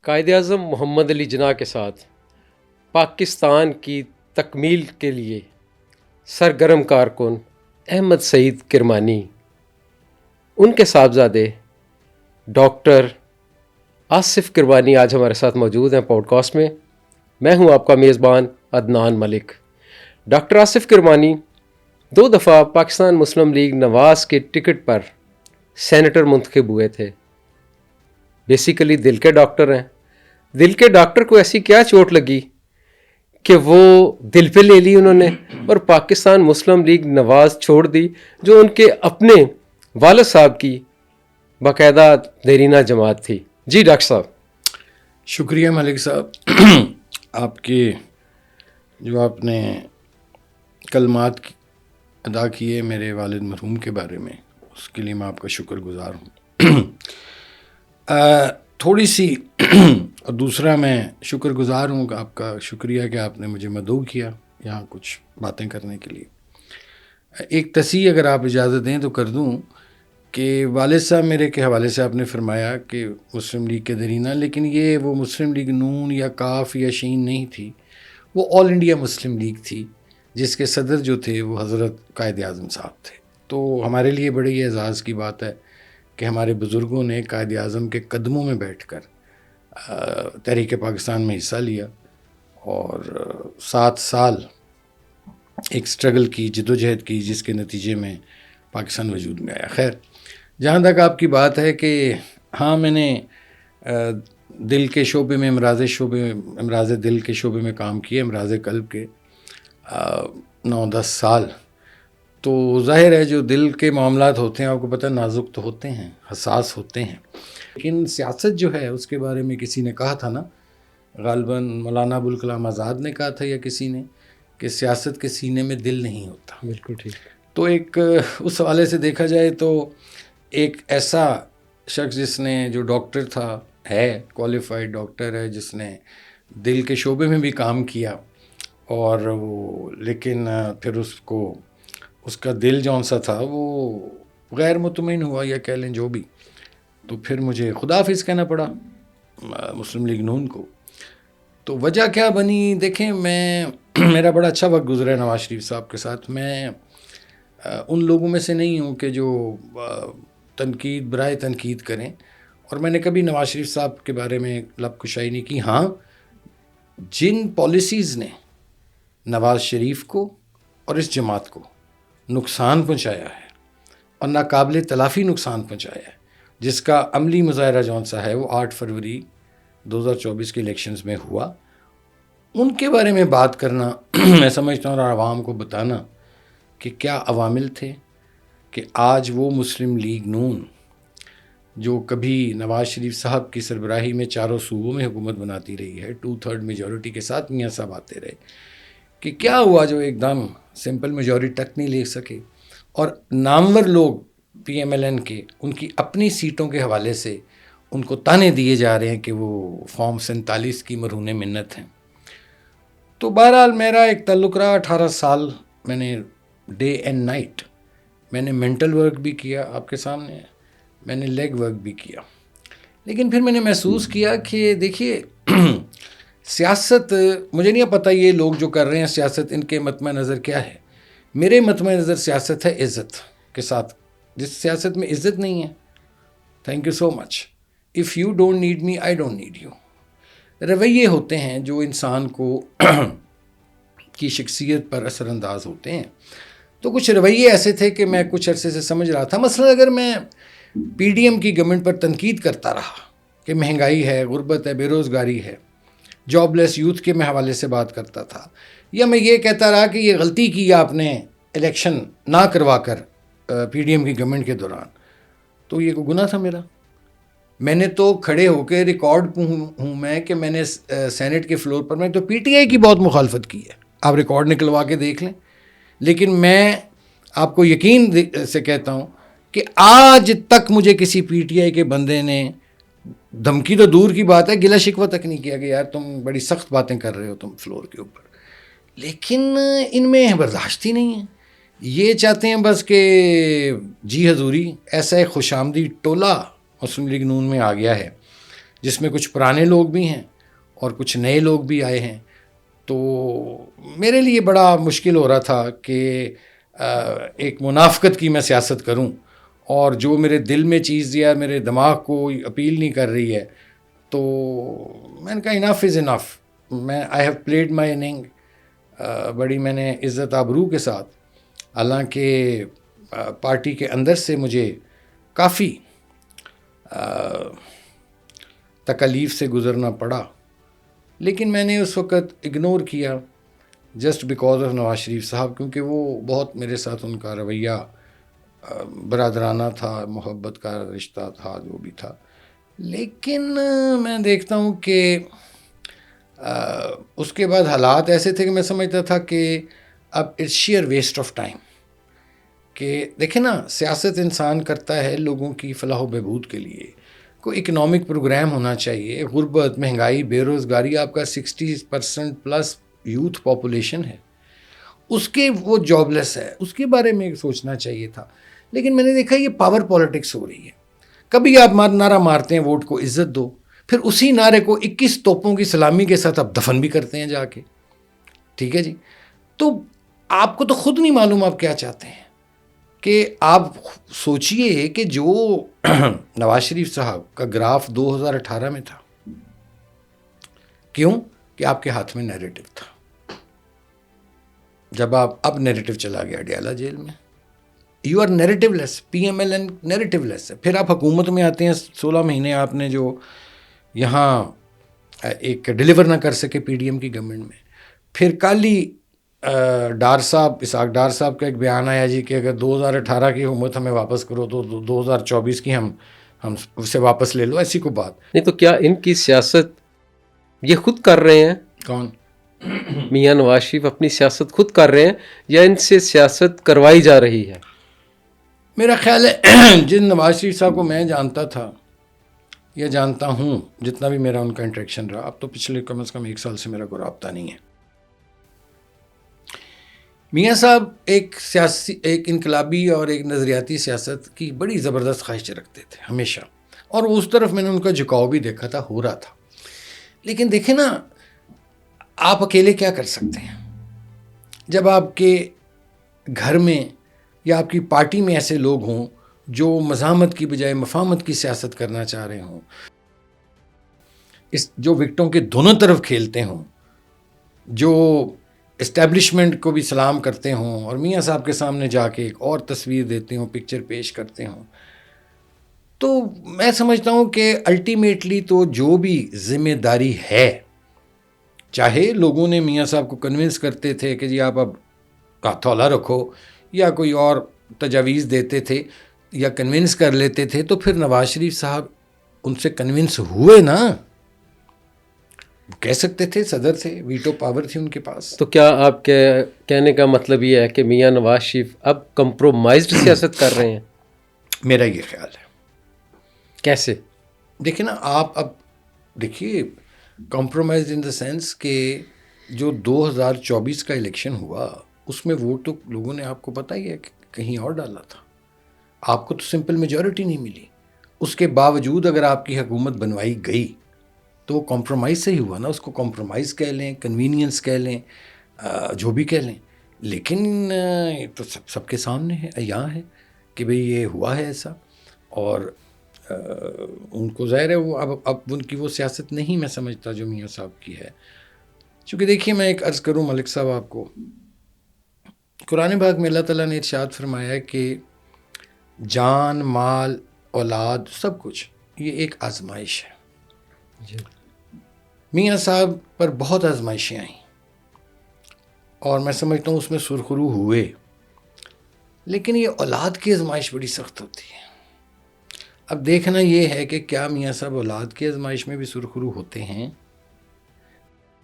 قائد اعظم محمد علی جناح کے ساتھ پاکستان کی تکمیل کے لیے سرگرم کارکن احمد سعید کرمانی، ان کے صاحبزادے ڈاکٹر آصف کرمانی آج ہمارے ساتھ موجود ہیں پوڈ کاسٹ میں۔ میں ہوں آپ کا میزبان عدنان ملک۔ ڈاکٹر آصف کرمانی 2 دفعہ پاکستان مسلم لیگ نواز کے ٹکٹ پر سینیٹر منتخب ہوئے تھے۔ بیسیکلی دل کے ڈاکٹر ہیں۔ دل کے ڈاکٹر کو ایسی کیا چوٹ لگی کہ وہ دل پہ لے لی انہوں نے اور پاکستان مسلم لیگ نواز چھوڑ دی، جو ان کے اپنے والد صاحب کی باقاعدہ دیرینہ جماعت تھی۔ جی ڈاکٹر صاحب۔ شکریہ ملک صاحب، آپ کے جو آپ نے کلمات ادا کیے میرے والد مرحوم کے بارے میں، اس کے لیے میں آپ کا شکر گزار ہوں۔ تھوڑی سی اور دوسرا میں شکر گزار ہوں کہ آپ کا شکریہ کہ آپ نے مجھے مدعو کیا یہاں کچھ باتیں کرنے کے لیے۔ ایک تصحیح اگر آپ اجازت دیں تو کر دوں کہ والد صاحب میرے کے حوالے سے آپ نے فرمایا کہ مسلم لیگ کے درینہ، لیکن یہ وہ مسلم لیگ نون یا کاف یا شین نہیں تھی، وہ آل انڈیا مسلم لیگ تھی، جس کے صدر جو تھے وہ حضرت قائد اعظم صاحب تھے۔ تو ہمارے لیے بڑی اعزاز کی بات ہے کہ ہمارے بزرگوں نے قائد اعظم کے قدموں میں بیٹھ کر تحریک پاکستان میں حصہ لیا اور 7 سال ایک سٹرگل کی، جدوجہد کی، جس کے نتیجے میں پاکستان وجود میں آیا۔ خیر، جہاں تک آپ کی بات ہے کہ ہاں، میں نے دل کے شعبے میں، امراض دل کے شعبے میں کام کیا، امراض قلب کے 9-10 سال۔ تو ظاہر ہے جو دل کے معاملات ہوتے ہیں، آپ کو پتہ نازک تو ہوتے ہیں، حساس ہوتے ہیں، لیکن سیاست جو ہے اس کے بارے میں کسی نے کہا تھا نا، غالباً مولانا ابوالکلام آزاد نے کہا تھا یا کسی نے، کہ سیاست کے سینے میں دل نہیں ہوتا۔ بالکل ٹھیک۔ تو ایک اس حوالے سے دیکھا جائے تو ایک ایسا شخص جس نے، جو ڈاکٹر تھا، ہے کوالیفائڈ ڈاکٹر ہے، جس نے دل کے شعبے میں بھی کام کیا، اور وہ لیکن پھر اس کا دل جون سا تھا وہ غیر مطمئن ہوا، یا کہہ لیں جو بھی، تو پھر مجھے خدا حافظ کہنا پڑا مسلم لیگ نون کو۔ تو وجہ کیا بنی؟ دیکھیں، میرا بڑا اچھا وقت گزرا ہے نواز شریف صاحب کے ساتھ۔ میں ان لوگوں میں سے نہیں ہوں کہ جو تنقید برائے تنقید کریں، اور میں نے کبھی نواز شریف صاحب کے بارے میں لب کشائی نہیں کی۔ ہاں، جن پالیسیز نے نواز شریف کو اور اس جماعت کو نقصان پہنچایا ہے اور ناقابل تلافی نقصان پہنچایا ہے، جس کا عملی مظاہرہ جون سا ہے وہ 8 فروری 2024 کے الیکشنز میں ہوا، ان کے بارے میں بات کرنا میں سمجھتا ہوں، اور عوام کو بتانا کہ کیا عوامل تھے کہ آج وہ مسلم لیگ نون جو کبھی نواز شریف صاحب کی سربراہی میں 4 صوبوں میں حکومت بناتی رہی ہے، 2/3 میجورٹی کے ساتھ میاں صاحب آتے رہے، کہ کیا ہوا جو ایک دم سمپل میجورٹی تک نہیں لے سکے، اور نامور لوگ پی ایم ایل این کے ان کی اپنی سیٹوں کے حوالے سے ان کو تانے دیے جا رہے ہیں کہ وہ فارم 47 کی مرہون منت ہیں۔ تو بہرحال میرا ایک تعلق رہا 18 سال، میں نے ڈے اینڈ نائٹ، میں نے مینٹل ورک بھی کیا، آپ کے سامنے ہے، میں نے لیگ ورک بھی کیا، لیکن پھر میں نے محسوس کیا کہ دیکھیے سیاست، مجھے نہیں پتہ یہ لوگ جو کر رہے ہیں سیاست، ان کے مطمع نظر کیا ہے۔ میرے مطمع نظر سیاست ہے عزت کے ساتھ۔ جس سیاست میں عزت نہیں ہے، thank you so much, if you don't need me I don't need you, رویے ہوتے ہیں جو انسان کو کی شخصیت پر اثر انداز ہوتے ہیں۔ تو کچھ رویے ایسے تھے کہ میں کچھ عرصے سے سمجھ رہا تھا، مثلا اگر میں پی ڈی ایم کی گورنمنٹ پر تنقید کرتا رہا کہ مہنگائی ہے، غربت ہے، بے روزگاری ہے، جاب لیس یوتھ کے میں حوالے سے بات کرتا تھا، یا میں یہ کہتا رہا کہ یہ غلطی کی آپ نے الیکشن نہ کروا کر پی ڈی ایم کی گورنمنٹ کے دوران، تو یہ کوئی گناہ تھا میرا؟ میں نے تو کھڑے ہو کے ریکارڈ ہوں میں کہ میں نے سینٹ کے فلور پر، میں تو پی ٹی آئی کی بہت مخالفت کی ہے، آپ ریکارڈ نکلوا کے دیکھ لیں، لیکن میں آپ کو یقین سے کہتا ہوں کہ آج تک مجھے کسی پی ٹی آئی کے بندے نے، دھمکی تو دور کی بات ہے، گلہ شکوہ تک نہیں کیا کہ یار تم بڑی سخت باتیں کر رہے ہو تم فلور کے اوپر، لیکن ان میں برداشت ہی نہیں ہے۔ یہ چاہتے ہیں بس کہ جی حضوری، ایسا ایک خوش آمدید ٹولہ مسلم لیگ نون میں آ گیا ہے جس میں کچھ پرانے لوگ بھی ہیں اور کچھ نئے لوگ بھی آئے ہیں. تو میرے لیے بڑا مشکل ہو رہا تھا کہ ایک منافقت کی میں سیاست کروں اور جو میرے دل میں چیز یا میرے دماغ کو اپیل نہیں کر رہی ہے. تو میں نے کہا enough is enough. I have played my inning. بڑی میں نے عزت آبرو کے ساتھ، حالانکہ پارٹی کے اندر سے مجھے کافی تکلیف سے گزرنا پڑا، لیکن میں نے اس وقت اگنور کیا just because of Nawaz Sharif صاحب، کیونکہ وہ بہت میرے ساتھ ان کا رویہ برادرانہ تھا، محبت کا رشتہ تھا، جو بھی تھا. لیکن میں دیکھتا ہوں کہ اس کے بعد حالات ایسے تھے کہ میں سمجھتا تھا کہ اب it's sheer waste of time. کہ دیکھیں نا، سیاست انسان کرتا ہے لوگوں کی فلاح و بہبود کے لیے. کوئی اکنامک پروگرام ہونا چاہیے. غربت، مہنگائی، بے روزگاری، آپ کا 60% پلس یوتھ پاپولیشن ہے، اس کے وہ جاب لیس ہے، اس کے بارے میں سوچنا چاہیے تھا. لیکن میں نے دیکھا یہ پاور پالیٹکس ہو رہی ہے. کبھی آپ نعرہ مارتے ہیں ووٹ کو عزت دو، پھر اسی نعرے کو 21 توپوں کی سلامی کے ساتھ آپ دفن بھی کرتے ہیں جا کے. ٹھیک ہے جی. تو آپ کو تو خود نہیں معلوم آپ کیا چاہتے ہیں. کہ آپ سوچئے کہ جو نواز شریف صاحب کا گراف 2018 میں تھا، کیوں کہ آپ کے ہاتھ میں نیریٹو تھا. جب اب نیریٹو چلا گیا اڈیالہ جیل میں، you are narrative less. P M L N narrative less ہے. پھر آپ حکومت میں آتے ہیں، 16 مہینے آپ نے جو یہاں ایک ڈیلیور نہ کر سکے پی ڈی ایم کی گورنمنٹ میں. پھر کل ہی اسحاق ڈار صاحب کا ایک بیان آیا جی کہ اگر 2018 کی حکومت ہمیں واپس کرو تو 2024 کی ہم اسے واپس لے لو. ایسی کوئی بات نہیں. تو کیا ان کی سیاست یہ خود کر رہے ہیں؟ کون؟ میاں نواز شریف اپنی سیاست خود کر رہے ہیں یا ان سے سیاست کروائی جا رہی ہے؟ میرا خیال ہے جن نواز شریف صاحب کو میں جانتا تھا یا جانتا ہوں، جتنا بھی میرا ان کا انٹریکشن رہا، اب تو پچھلے کم از کم 1 سال سے میرا کوئی رابطہ نہیں ہے. میاں صاحب ایک انقلابی اور ایک نظریاتی سیاست کی بڑی زبردست خواہش رکھتے تھے ہمیشہ، اور اس طرف میں نے ان کا جھکاؤ بھی دیکھا تھا، ہو رہا تھا. لیکن دیکھیں نا، آپ اکیلے کیا کر سکتے ہیں جب آپ کے گھر میں یا آپ کی پارٹی میں ایسے لوگ ہوں جو مزاحمت کی بجائے مفاہمت کی سیاست کرنا چاہ رہے ہوں، جو وکٹوں کے دونوں طرف کھیلتے ہوں، جو اسٹیبلشمنٹ کو بھی سلام کرتے ہوں اور میاں صاحب کے سامنے جا کے ایک اور تصویر دیتے ہوں، پکچر پیش کرتے ہوں. تو میں سمجھتا ہوں کہ الٹیمیٹلی تو جو بھی ذمہ داری ہے، چاہے لوگوں نے میاں صاحب کو کنونس کرتے تھے کہ جی آپ اب ہتھولا رکھو، یا کوئی اور تجاویز دیتے تھے یا کنونس کر لیتے تھے، تو پھر نواز شریف صاحب ان سے کنونس ہوئے نا. کہہ سکتے تھے، صدر تھے، ویٹو پاور تھی ان کے پاس. تو کیا آپ کے کہنے کا مطلب یہ ہے کہ میاں نواز شریف اب کمپرومائزڈ سیاست کر رہے ہیں؟ میرا یہ خیال ہے. کیسے؟ دیکھیں نا، آپ اب دیکھیے کمپرومائز ان دا سینس کہ جو 2024 کا الیکشن ہوا، اس میں ووٹ تو لوگوں نے آپ کو پتہ ہی ہے کہ کہیں اور ڈالا تھا. آپ کو تو سمپل میجورٹی نہیں ملی. اس کے باوجود اگر آپ کی حکومت بنوائی گئی تو وہ کمپرومائز سے ہی ہوا نا. اس کو کمپرومائز کہہ لیں، کنوینئنس کہہ لیں، جو بھی کہہ لیں، لیکن تو سب کے سامنے ہے، یہاں ہے کہ بھئی یہ ہوا ہے ایسا. اور ان کو ظاہر ہے وہ اب ان کی وہ سیاست نہیں میں سمجھتا جو میاں صاحب کی ہے. چونکہ دیکھیے میں ایک عرض کروں ملک صاحب آپ کو، قرآن پاک میں اللہ تعالیٰ نے ارشاد فرمایا ہے کہ جان، مال، اولاد، سب کچھ یہ ایک آزمائش ہے. جی. میاں صاحب پر بہت آزمائشیں آئیں اور میں سمجھتا ہوں اس میں سرخرو ہوئے، لیکن یہ اولاد کی آزمائش بڑی سخت ہوتی ہے. اب دیکھنا یہ ہے کہ کیا میاں صاحب اولاد کی آزمائش میں بھی سرخرو ہوتے ہیں.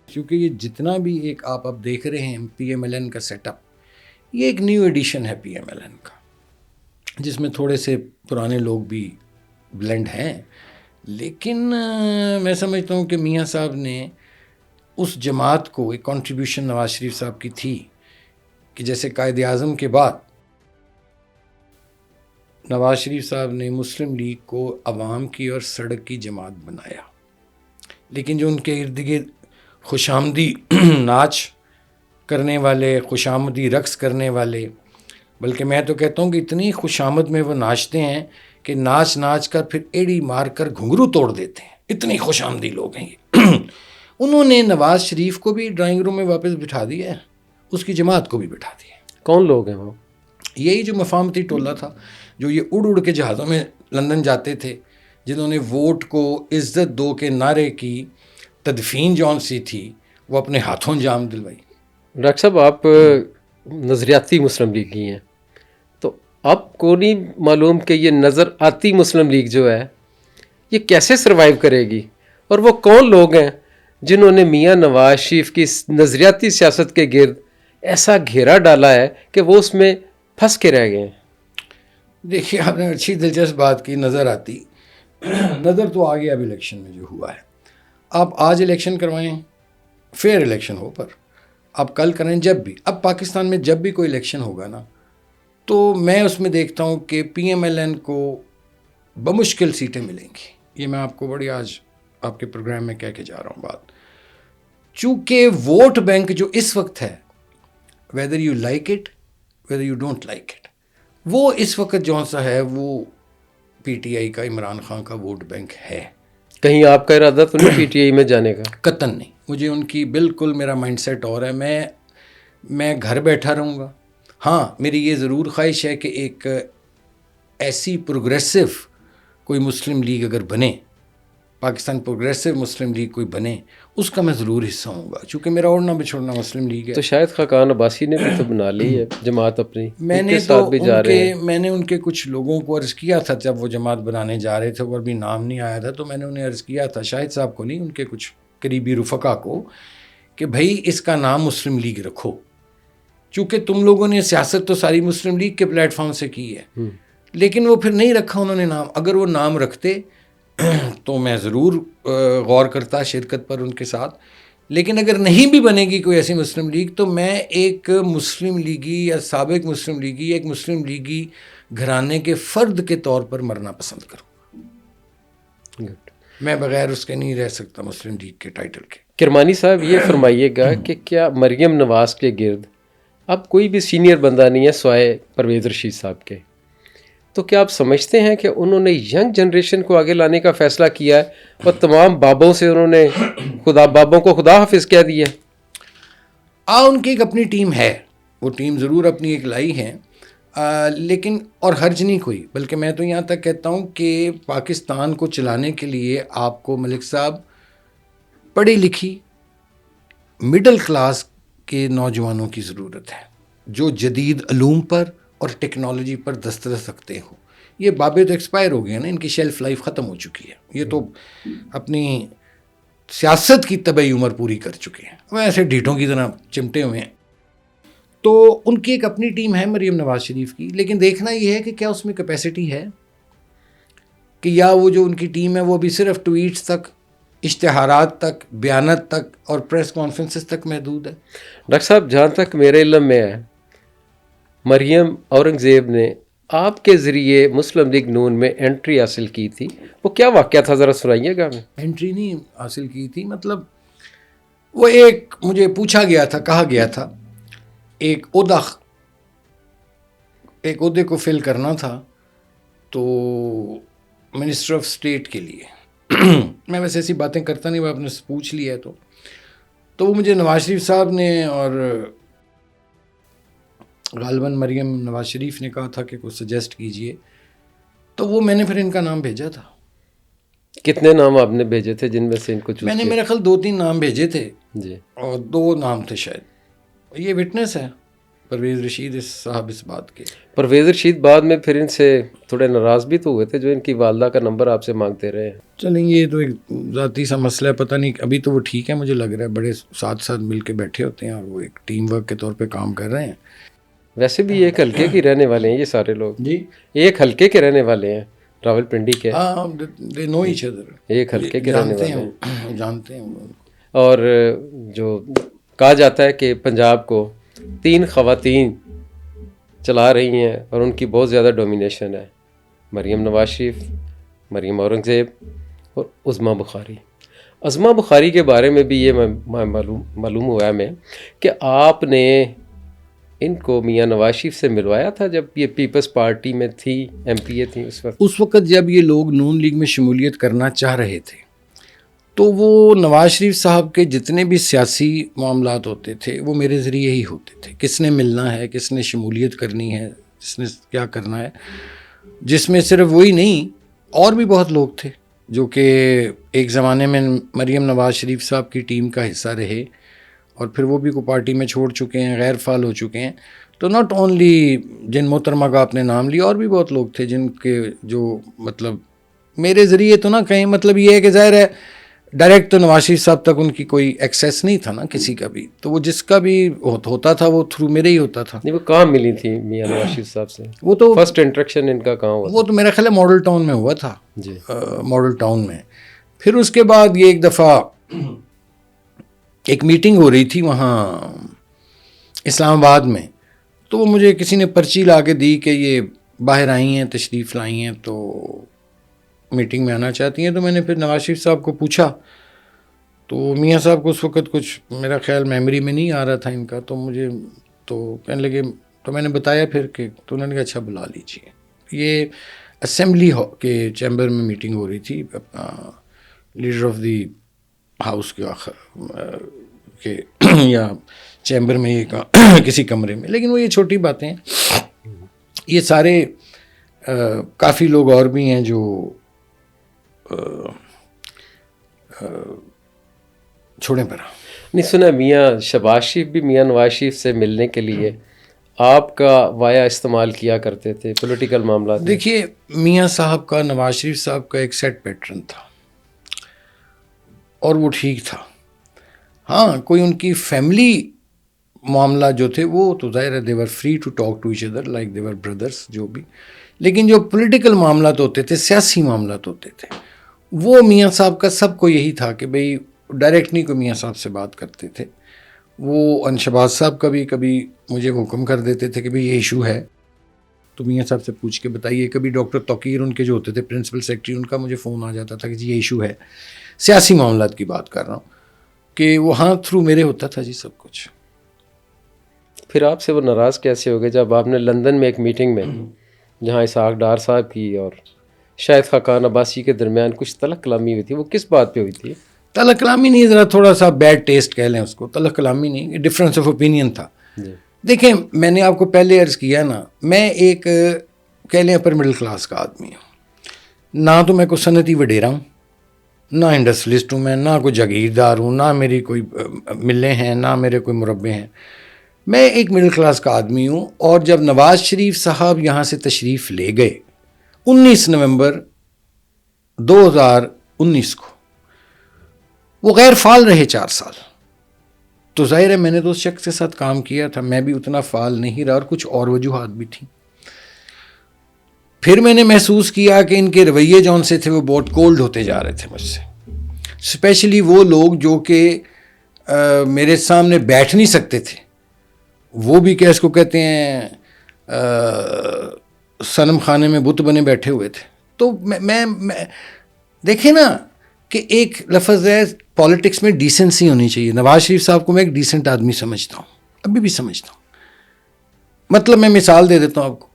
کیونکہ یہ جتنا بھی ایک آپ اب دیکھ رہے ہیں پی ایم ایل این کا سیٹ اپ، یہ ایک نیو ایڈیشن ہے پی ایم ایل این کا، جس میں تھوڑے سے پرانے لوگ بھی بلینڈ ہیں. لیکن میں سمجھتا ہوں کہ میاں صاحب نے اس جماعت کو ایک کنٹریبیوشن نواز شریف صاحب کی تھی کہ جیسے قائد اعظم کے بعد نواز شریف صاحب نے مسلم لیگ کو عوام کی اور سڑک کی جماعت بنایا. لیکن جو ان کے ارد گرد خوش آمدی ناچ کرنے والے، خوش آمدی رقص کرنے والے، بلکہ میں تو کہتا ہوں کہ اتنی خوش آمد میں وہ ناچتے ہیں کہ ناچ ناچ کر پھر ایڑی مار کر گھنگرو توڑ دیتے ہیں، اتنی خوش آمدی لوگ ہیں یہ. انہوں نے نواز شریف کو بھی ڈرائنگ روم میں واپس بٹھا دیا ہے، اس کی جماعت کو بھی بٹھا دیا ہے. کون لوگ ہیں وہ؟ یہی جو مفاہمتی ٹولہ تھا، جو یہ اڑ اڑ کے جہازوں میں لندن جاتے تھے، جنہوں نے ووٹ کو عزت دو کے نعرے کی تدفین جون سی تھی وہ اپنے ہاتھوں انجام دلوائی. ڈاکٹر صاحب آپ نظریاتی مسلم لیگی ہیں، تو آپ کو نہیں معلوم کہ یہ نظر آتی مسلم لیگ جو ہے یہ کیسے سروائیو کرے گی؟ اور وہ کون لوگ ہیں جنہوں نے میاں نواز شریف کی نظریاتی سیاست کے گرد ایسا گھیرا ڈالا ہے کہ وہ اس میں پھنس کے رہ گئے ہیں؟ دیکھیے آپ نے اچھی دلچسپ بات کی. نظر آتی نظر تو آ گیا اب الیکشن میں جو ہوا ہے. آپ آج الیکشن کروائیں، فیئر الیکشن ہو، پر آپ کل کریں جب بھی. اب پاکستان میں جب بھی کوئی الیکشن ہوگا نا تو میں اس میں دیکھتا ہوں کہ پی ایم ایل این کو بمشکل سیٹیں ملیں گی. یہ میں آپ کو بڑی آج آپ کے پروگرام میں کہہ کے جا رہا ہوں بات. چونکہ ووٹ بینک جو اس وقت ہے، whether you like it whether you don't like it، وہ اس وقت جو سا ہے وہ پی ٹی آئی کا، عمران خان کا ووٹ بینک ہے. کہیں آپ کا ارادہ تو نہیں پی ٹی آئی میں جانے کا؟ قطن نہیں. مجھے ان کی بالکل، میرا مائنڈ سیٹ اور ہے. میں گھر بیٹھا رہوں گا. ہاں میری یہ ضرور خواہش ہے کہ ایک ایسی پروگریسو کوئی مسلم لیگ اگر بنے، پاکستان پروگریسو مسلم لیگ کوئی بنے، اس کا میں ضرور حصہ ہوں گا، چونکہ میرا اوڑھنا بچھوڑنا مسلم لیگ ہے. تو شاید خاقان عباسی نے بھی تو بنا لی ہے جماعت اپنی، میں ان نے کے تو ساتھ بھی جا رہے ہیں. میں نے ان کے کچھ لوگوں کو عرض کیا تھا جب وہ جماعت بنانے جا رہے تھے، اور بھی نام نہیں آیا تھا، تو میں نے انہیں عرض کیا تھا، شاہد صاحب کو نہیں، ان کے کچھ قریبی رفقا کو، کہ بھائی اس کا نام مسلم لیگ رکھو. چونکہ تم لوگوں نے سیاست تو ساری مسلم لیگ کے پلیٹ فارم سے کی ہے، لیکن وہ پھر نہیں رکھا انہوں نے نام. اگر وہ نام رکھتے تو میں ضرور غور کرتا شرکت پر ان کے ساتھ. لیکن اگر نہیں بھی بنے گی کوئی ایسی مسلم لیگ تو میں ایک مسلم لیگی یا سابق مسلم لیگی، ایک مسلم لیگی گھرانے کے فرد کے طور پر مرنا پسند کروں. میں بغیر اس کے نہیں رہ سکتا مسلم لیگ کے ٹائٹل کے. کرمانی صاحب یہ فرمائیے گا کہ کیا مریم نواز کے گرد اب کوئی بھی سینئر بندہ نہیں ہے سوائے پرویز رشید صاحب کے، تو کیا آپ سمجھتے ہیں کہ انہوں نے ینگ جنریشن کو آگے لانے کا فیصلہ کیا ہے اور تمام بابوں سے انہوں نے بابوں کو خدا حافظ کہہ دیا؟ ان کی ایک اپنی ٹیم ہے، وہ ٹیم ضرور اپنی ایک لائی ہے، لیکن اور حرج نہیں کوئی. بلکہ میں تو یہاں تک کہتا ہوں کہ پاکستان کو چلانے کے لیے آپ کو ملک صاحب پڑھی لکھی مڈل کلاس کے نوجوانوں کی ضرورت ہے، جو جدید علوم پر اور ٹیکنالوجی پر دسترس رکھتے ہوں. یہ بابے تو ایکسپائر ہو گئے نا، ان کی شیلف لائف ختم ہو چکی ہے. یہ تو اپنی سیاست کی طبعی عمر پوری کر چکے ہیں، وہ ایسے ڈھیٹوں کی طرح چمٹے ہوئے ہیں. تو ان کی ایک اپنی ٹیم ہے مریم نواز شریف کی، لیکن دیکھنا یہ ہے کہ کیا اس میں کیپیسٹی ہے، کہ یا وہ جو ان کی ٹیم ہے وہ بھی صرف ٹویٹس تک، اشتہارات تک، بیانات تک اور پریس کانفرنسز تک محدود ہے. ڈاکٹر صاحب جہاں تک میرے علم میں ہے، مریم اورنگزیب نے آپ کے ذریعے مسلم لیگ نون میں انٹری حاصل کی تھی، وہ کیا واقعہ تھا ذرا سنائیے گا ہمیں. انٹری نہیں حاصل کی تھی، مطلب وہ ایک مجھے پوچھا گیا تھا، کہا گیا تھا ایک عہدے کو فل کرنا تھا، تو منسٹر آف اسٹیٹ کے لیے. میں ویسے ایسی باتیں کرتا نہیں، وہ آپ نے پوچھ لیا ہے تو وہ مجھے نواز شریف صاحب نے اور غالباً مریم نواز شریف نے کہا تھا کہ کچھ سجیسٹ کیجئے، تو وہ میں نے پھر ان کا نام بھیجا تھا. کتنے نام آپ نے بھیجے تھے جن میں سے ان کو چوز میں نے کیا؟ میرے خیال 2-3 نام بھیجے تھے جی، اور 2 نام تھے شاید. یہ وٹنس ہے پرویز رشید صاحب اس بات کے. پرویز رشید بعد میں پھر ان سے تھوڑے ناراض بھی تو ہوئے تھے جو ان کی والدہ کا نمبر آپ سے مانگتے رہے ہیں. چلیں یہ تو ایک ذاتی سا مسئلہ ہے، پتہ نہیں، ابھی تو وہ ٹھیک ہے مجھے لگ رہا ہے، بڑے ساتھ مل کے بیٹھے ہوتے ہیں اور وہ ایک ٹیم ورک کے طور پہ کام کر رہے ہیں. ویسے بھی ایک حلقے کے رہنے والے ہیں یہ سارے لوگ، جی ایک حلقے کے رہنے والے ہیں، راول پنڈی کے. ہاں دے نو ایچ ادر، ایک حلقے کے رہنے والے ہیں، جانتے ہیں. اور جو کہا جاتا ہے کہ پنجاب کو 3 خواتین چلا رہی ہیں اور ان کی بہت زیادہ ڈومینیشن ہے، مریم نواز شریف، مریم اورنگزیب اور عظمیٰ بخاری. عظمہ بخاری کے بارے میں بھی یہ معلوم ہوا ہے میں کہ آپ نے ان کو میاں نواز شریف سے ملوایا تھا جب یہ پیپلز پارٹی میں تھی، ایم پی اے تھیں اس وقت. اس وقت جب یہ لوگ نون لیگ میں شمولیت کرنا چاہ رہے تھے تو وہ نواز شریف صاحب کے جتنے بھی سیاسی معاملات ہوتے تھے وہ میرے ذریعے ہی ہوتے تھے. کس نے ملنا ہے، کس نے شمولیت کرنی ہے، کس نے کیا کرنا ہے، جس میں صرف وہی نہیں اور بھی بہت لوگ تھے جو کہ ایک زمانے میں مریم نواز شریف صاحب کی ٹیم کا حصہ رہے اور پھر وہ بھی کو پارٹی میں چھوڑ چکے ہیں، غیر فعال ہو چکے ہیں. تو ناٹ اونلی جن محترمہ کا آپ نے نام لیا، اور بھی بہت لوگ تھے جن کے جو مطلب میرے ذریعے تو نہ کہیں، مطلب یہ ہے کہ ظاہر ہے ڈائریکٹ تو نواز شریف صاحب تک ان کی کوئی ایکسیس نہیں تھا نا کسی کا بھی، تو وہ جس کا بھی ہوتا تھا وہ تھرو میرے ہی ہوتا تھا. نہیں، وہ کہاں ملی تھی میاں نواز شریف صاحب سے؟ وہ تو فرسٹ انٹریکشن ان کا کہاں ہوا؟ وہ تو میرا خیال ہے ماڈل ٹاؤن میں ہوا تھا. جی، ماڈل ٹاؤن میں. پھر اس کے بعد یہ ایک دفعہ ایک میٹنگ ہو رہی تھی وہاں اسلام آباد میں، تو وہ مجھے کسی نے پرچی لا کے دی کہ یہ باہر آئی ہیں، تشریف لائی ہیں، تو میٹنگ میں آنا چاہتی ہیں. تو میں نے پھر نواز شریف صاحب کو پوچھا تو میاں صاحب کو اس وقت کچھ میرا خیال میموری میں نہیں آ رہا تھا ان کا، تو مجھے تو کہنے لگے، تو میں نے بتایا پھر کہ، تو انہوں نے کہا اچھا بلا لیجیے. یہ اسمبلی کے چیمبر میں میٹنگ ہو رہی تھی، اپنا لیڈر آف دی ہاؤس کے کے یا چیمبر میں یہ کسی کمرے میں. لیکن وہ یہ چھوٹی باتیں ہیں، یہ سارے کافی لوگ اور بھی ہیں جو چھوڑیں پر. نہیں سنا میاں شہباز شریف بھی میاں نواز شریف سے ملنے کے لیے آپ کا وایا استعمال کیا کرتے تھے پولیٹیکل معاملات میں؟ دیکھیے، میاں صاحب کا نواز شریف صاحب کا ایک سیٹ پیٹرن تھا اور وہ ٹھیک تھا. ہاں، کوئی ان کی فیملی معاملہ جو تھے وہ تو ظاہر ہے they were free to talk to each other like they were brothers جو بھی. لیکن جو پولیٹیکل معاملات ہوتے تھے، سیاسی معاملات ہوتے تھے، وہ میاں صاحب کا سب کو یہی تھا کہ بھئی ڈائریکٹ نہیں کو میاں صاحب سے بات کرتے تھے. وہ انشباز صاحب کبھی مجھے حکم کر دیتے تھے کہ بھئی یہ ایشو ہے تو میاں صاحب سے پوچھ کے بتائیے. کبھی ڈاکٹر توقیر ان کے جو ہوتے تھے پرنسپل سیکرٹری، ان کا مجھے فون آ جاتا تھا کہ جی یہ ایشو ہے. سیاسی معاملات کی بات کر رہا ہوں کہ وہ ہاں تھرو میرے ہوتا تھا جی سب کچھ. پھر آپ سے وہ ناراض کیسے ہو گئے جب آپ نے لندن میں ایک میٹنگ میں جہاں اسحاق ڈار صاحب کی اور شاہد خاقان عباسی کے درمیان کچھ تلخ کلامی ہوئی تھی، وہ کس بات پہ ہوئی تھی؟ تلخ کلامی نہیں، ذرا تھوڑا سا بیڈ ٹیسٹ کہہ لیں اس کو، تلخ کلامی نہیں، ڈفرینس آف اوپینین تھا. دیکھیں، میں نے آپ کو پہلے عرض کیا نا، میں ایک کہہ لیں اپر مڈل کلاس کا آدمی ہوں. نہ تو میں کوئی صنعتی وڈیرا ہوں، نہ انڈسٹریلسٹ ہوں میں، نہ کوئی جاگیردار ہوں، نہ میری کوئی ملیں ہیں، نہ میرے کوئی مربے ہیں. میں ایک مڈل کلاس کا آدمی ہوں. اور جب نواز شریف صاحب یہاں سے تشریف لے گئے 19 نومبر 2019 کو، وہ غیر فعال رہے 4 سال. تو ظاہر ہے میں نے تو اس شخص کے ساتھ کام کیا تھا، میں بھی اتنا فعال نہیں رہا اور کچھ اور وجوہات بھی تھیں. پھر میں نے محسوس کیا کہ ان کے رویے جون سے تھے وہ بہت کولڈ ہوتے جا رہے تھے مجھ سے. اسپیشلی وہ لوگ جو کہ میرے سامنے بیٹھ نہیں سکتے تھے، وہ بھی کیا اس کو کہتے ہیں صنم خانے میں بت بنے بیٹھے ہوئے تھے. تو میں دیکھیں نا کہ ایک لفظ ہے پالیٹکس میں ڈیسنسی ہونی چاہیے. نواز شریف صاحب کو میں ایک ڈیسنٹ آدمی سمجھتا ہوں، ابھی بھی سمجھتا ہوں. مطلب میں مثال دے دیتا ہوں آپ کو.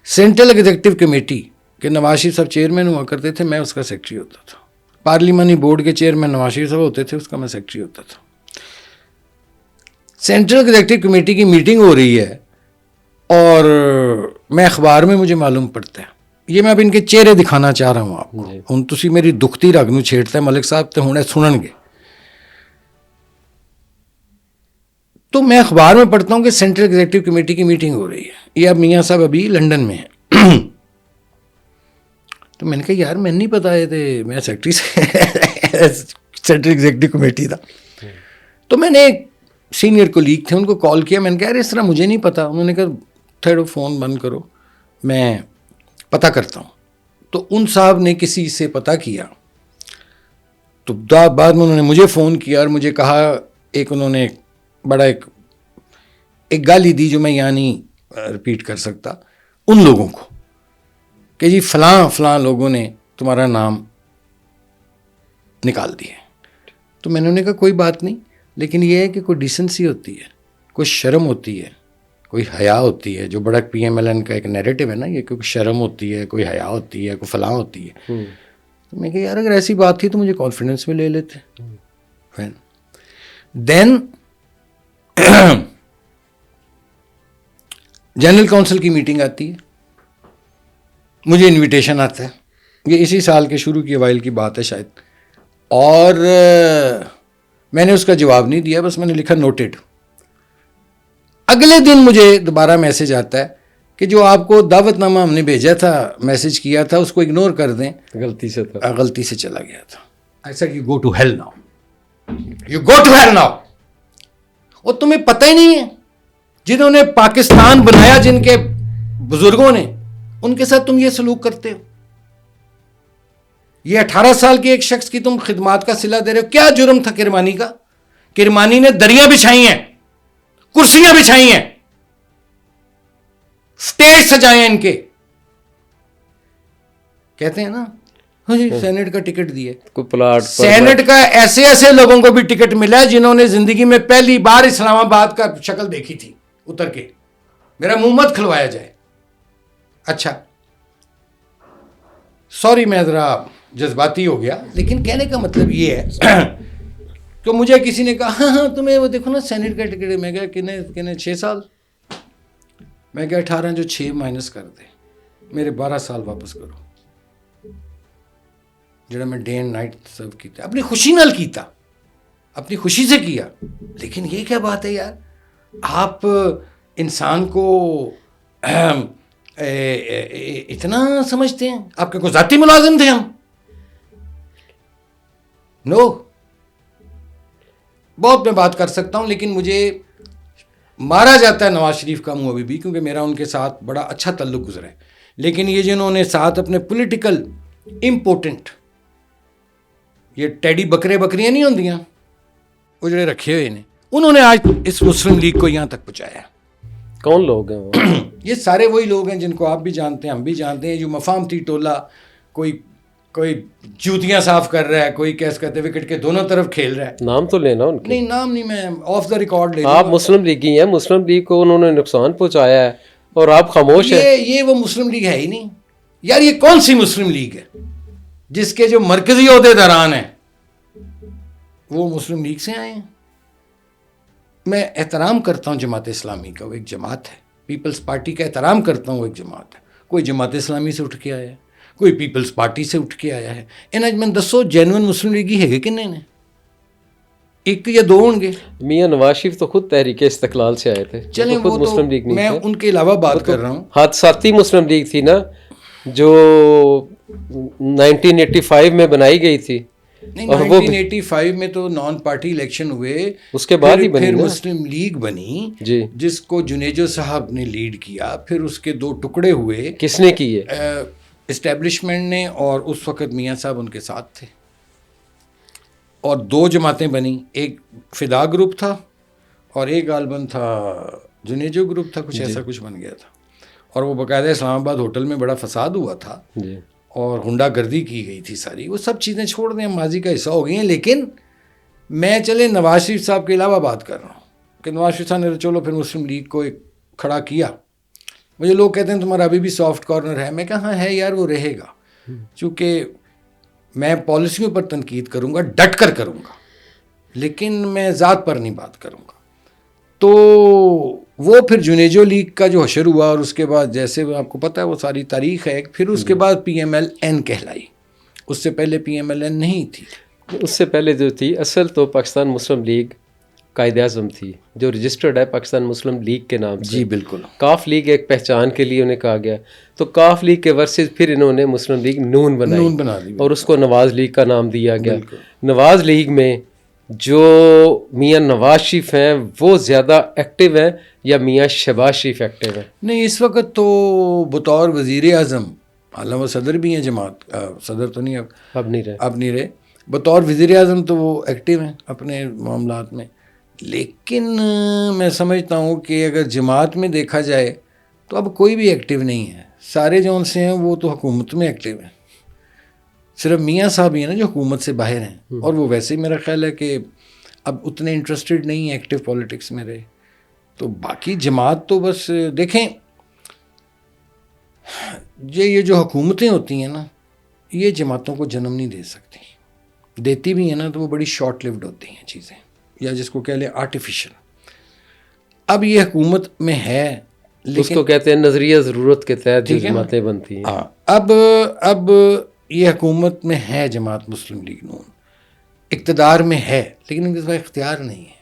سینٹرل ایگزیکٹو کمیٹی کے نواز شریف صاحب چیئرمین ہوا کرتے تھے، میں اس کا سیکرٹری ہوتا تھا. پارلیمانی بورڈ کے چیئرمین نواز شریف صاحب ہوتے تھے، اس کا میں سیکرٹری ہوتا تھا. سینٹرل ایگزیکٹو کمیٹی کی میٹنگ ہو رہی ہے اور میں اخبار میں مجھے معلوم پڑتا ہے. یہ میں اب ان کے چہرے دکھانا چاہ رہا ہوں آپ کو. ہن تسی میری دکھتی رگ نو چھیڑتا ہے ملک صاحب تے ہن سنن گے. تو میں اخبار میں پڑھتا ہوں کہ سینٹرل ایگزیکٹو کمیٹی کی میٹنگ ہو رہی ہے. یہ اب میاں صاحب ابھی لنڈن میں ہیں. تو میں نے کہا یار میں نہیں پتا ہے تھے میں سیکرٹری سینٹرل ایگزیکٹو کمیٹی تھا. تو میں نے ایک سینئر کولیگ تھے ان کو کال کیا. میں نے کہا یار اس طرح مجھے نہیں پتا. انہوں نے کہا تھوڑا فون بند کرو میں پتہ کرتا ہوں. تو ان صاحب نے کسی سے پتہ کیا. تو بعد میں انہوں نے مجھے فون کیا اور مجھے کہا، ایک انہوں نے بڑا ایک گالی دی جو میں یہاں نہیں رپیٹ کر سکتا ان لوگوں کو، کہ جی فلاں لوگوں نے تمہارا نام نکال دیے. تو میں نے انہیں کہا کوئی بات نہیں, لیکن یہ ہے کہ کوئی ڈیسنسی ہوتی ہے, کوئی شرم ہوتی ہے, کوئی حیا ہوتی ہے, جو بڑا پی ایم ایل این کا ایک نیریٹو ہے نا یہ, کوئی شرم ہوتی ہے, کوئی حیا ہوتی ہے, کوئی فلاں ہوتی ہے. تو میں کہ یار اگر ایسی بات تھی تو مجھے کانفیڈنس میں لے لیتے. دین جنرل کونسل کی میٹنگ آتی ہے, مجھے انویٹیشن آتا ہے, یہ اسی سال کے شروع کی اوائل کی بات ہے شاید, اور میں نے اس کا جواب نہیں دیا, بس میں نے لکھا نوٹڈ. اگلے دن مجھے دوبارہ میسج آتا ہے کہ جو آپ کو دعوت نامہ ہم نے بھیجا تھا, میسج کیا تھا, اس کو اگنور کر دیں, غلطی سے تھا, غلطی سے چلا گیا تھا. I said you go to hell now, you go to hell now. اور تمہیں پتہ ہی نہیں ہے جنہوں نے پاکستان بنایا, جن کے بزرگوں نے, ان کے ساتھ تم یہ سلوک کرتے ہو. یہ 18 سال کے ایک شخص کی تم خدمات کا صلہ دے رہے ہو. کیا جرم تھا کرمانی کا؟ کرمانی نے دریاں بچھائی ہیں, کرسیاں بچھائی ہیں, سٹیج سجائے ہیں ان کے. کہتے ہیں نا سینٹ کا ٹکٹ دیے, کوئی پلاٹ سینٹ کا ایسے ایسے لوگوں کو بھی ٹکٹ ملا ہے جنہوں نے زندگی میں پہلی بار اسلام آباد کا شکل دیکھی تھی اتر کے. میرا منہ مت کھلوایا جائے. اچھا سوری میں ذرا جذباتی ہو گیا, لیکن کہنے کا مطلب یہ ہے تو مجھے کسی نے کہا ہاں ہاں تمہیں وہ دیکھو نا سینٹ کا ٹکٹ. میں کہا کنے 6 سال. میں کہا 18 جو 6 مائنس کر دے, میرے 12 سال واپس کرو, جڑا میں ڈے اینڈ نائٹ سرو کیتا, اپنی خوشی نال کیتا, اپنی خوشی سے کیا. لیکن یہ کیا بات ہے یار, آپ انسان کو اتنا سمجھتے ہیں, آپ کے کوئی ذاتی ملازم تھے ہم؟ نو. بہت میں بات کر سکتا ہوں, لیکن مجھے مارا جاتا ہے نواز شریف کا منہ ابھی بھی, کیونکہ میرا ان کے ساتھ بڑا اچھا تعلق گزرا ہے. لیکن یہ جنہوں نے ساتھ اپنے پولیٹیکل امپورٹنٹ, یہ ٹیڈی بکریاں نہیں ہوندیاں, وہ جڑے رکھے ہوئے نے, انہوں نے آج اس مسلم لیگ کو یہاں تک پہنچایا. کون لوگ ہیں وہ؟ یہ سارے وہی لوگ ہیں جن کو آپ بھی جانتے ہیں, ہم بھی جانتے ہیں, جو مفاہمتی ٹولہ, کوئی جوتیاں صاف کر رہا ہے, کوئی کیس کرتے وکٹ کے دونوں طرف کھیل رہا ہے. نام تو لینا ان کے. نہیں نام نہیں, میں آف دا ریکارڈ لے آپ مسلم لیگی ہیں, مسلم لیگ کو انہوں نے نقصان پہنچایا ہے اور آپ خاموش ہیں. یہ وہ مسلم لیگ ہے ہی نہیں یار. یہ کون سی مسلم لیگ ہے جس کے جو مرکزی عہدے داران ہیں وہ مسلم لیگ سے آئے ہیں؟ میں احترام کرتا ہوں جماعت اسلامی کا, وہ ایک جماعت ہے. پیپلز پارٹی کا احترام کرتا ہوں, وہ ایک جماعت ہے. کوئی جماعت اسلامی سے اٹھ کے آیا ہے, کوئی پیپلز پارٹی سے اٹھ کے آیا ہے. انہیں دسو جینون مسلم لیگی ہے کہ نہیں؟ ایک یا دو ہوں گے. میاں نواز شریف تو خود تحریک استقلال سے آئے تھے. چلیں خود وہ مسلم لیگ نہیں میں تھے. ان کے علاوہ بات کر رہا ہوں. حادثاتی مسلم لیگ تھی نا, جو 1985 میں بنائی گئی تھی. نہیں 1985 میں تو نان پارٹی الیکشن ہوئے, اس کے بعد ہی بنی, پھر مسلم لیگ بنی جی, جس کو جنیجو صاحب نے لیڈ کیا. پھر اس کے 2 ٹکڑے ہوئے. کس نے کیے؟ اسٹیبلشمنٹ نے, اور اس وقت میاں صاحب ان کے ساتھ تھے, اور 2 جماعتیں بنی. ایک فدا گروپ تھا اور ایک غالباً تھا جنیجو گروپ تھا, کچھ ایسا کچھ بن گیا تھا. اور وہ باقاعدہ اسلام آباد ہوٹل میں بڑا فساد ہوا تھا جی, اور غنڈہ گردی کی گئی تھی ساری. وہ سب چیزیں چھوڑ دیں, ماضی کا حصہ ہو گئی ہیں. لیکن میں چلے نواز شریف صاحب کے علاوہ بات کر رہا ہوں کہ نواز شریف صاحب نے چلو پھر مسلم لیگ کو ایک کھڑا کیا. مجھے لوگ کہتے ہیں تمہارا ابھی بھی سافٹ کارنر ہے. میں کہا ہاں ہے یار, وہ رہے گا, چونکہ میں پالیسیوں پر تنقید کروں گا, ڈٹ کر کروں گا, لیکن میں ذات پر نہیں بات کروں گا. تو وہ پھر جنیجو لیگ کا جو حشر ہوا, اور اس کے بعد جیسے آپ کو پتہ ہے وہ ساری تاریخ ہے. پھر اس کے بعد پی ایم ایل این کہلائی. اس سے پہلے پی ایم ایل این نہیں تھی. اس سے پہلے جو تھی اصل تو پاکستان مسلم لیگ قائد اعظم تھی, جو رجسٹرڈ ہے پاکستان مسلم لیگ کے نام سے. جی بالکل. کاف لیگ ایک پہچان کے لیے انہیں کہا گیا, تو کاف لیگ کے ورسز پھر انہوں نے مسلم لیگ نون بنا دی, اور اس کو نواز لیگ کا نام دیا گیا. بالکل. نواز لیگ میں جو میاں نواز شریف ہیں وہ زیادہ ایکٹیو ہیں یا میاں شہباز شریف ایکٹیو ہیں؟ نہیں, اس وقت تو بطور وزیر اعظم, حالانکہ وہ صدر بھی ہیں جماعت, صدر تو نہیں اب نہیں رہے, بطور وزیر اعظم تو وہ ایکٹیو ہیں اپنے معاملات میں. لیکن میں سمجھتا ہوں کہ اگر جماعت میں دیکھا جائے تو اب کوئی بھی ایکٹیو نہیں ہے. سارے جو ان سے ہیں وہ تو حکومت میں ایکٹیو ہیں. صرف میاں صاحب ہی ہیں نا جو حکومت سے باہر ہیں، اور وہ ویسے ہی میرا خیال ہے کہ اب اتنے انٹرسٹڈ نہیں ہیں ایکٹیو پالیٹکس میں رہے. تو باقی جماعت تو بس دیکھیں، یہ جو حکومتیں ہوتی ہیں نا، یہ جماعتوں کو جنم نہیں دے سکتی. دیتی بھی ہیں نا تو وہ بڑی شارٹ لیوڈ ہوتی ہیں چیزیں، یا جس کو کہہ لیں آرٹیفیشل. اب یہ حکومت میں ہے اس لیکن کو کہتے ہیں نظریہ ضرورت کے تحت جو ٹھیک ہے نا؟ جماعتیں بنتی ہیں. ہاں، اب یہ حکومت میں ہے جماعت مسلم لیگ نون، اقتدار میں ہے، لیکن ان کے پاس اختیار نہیں ہے.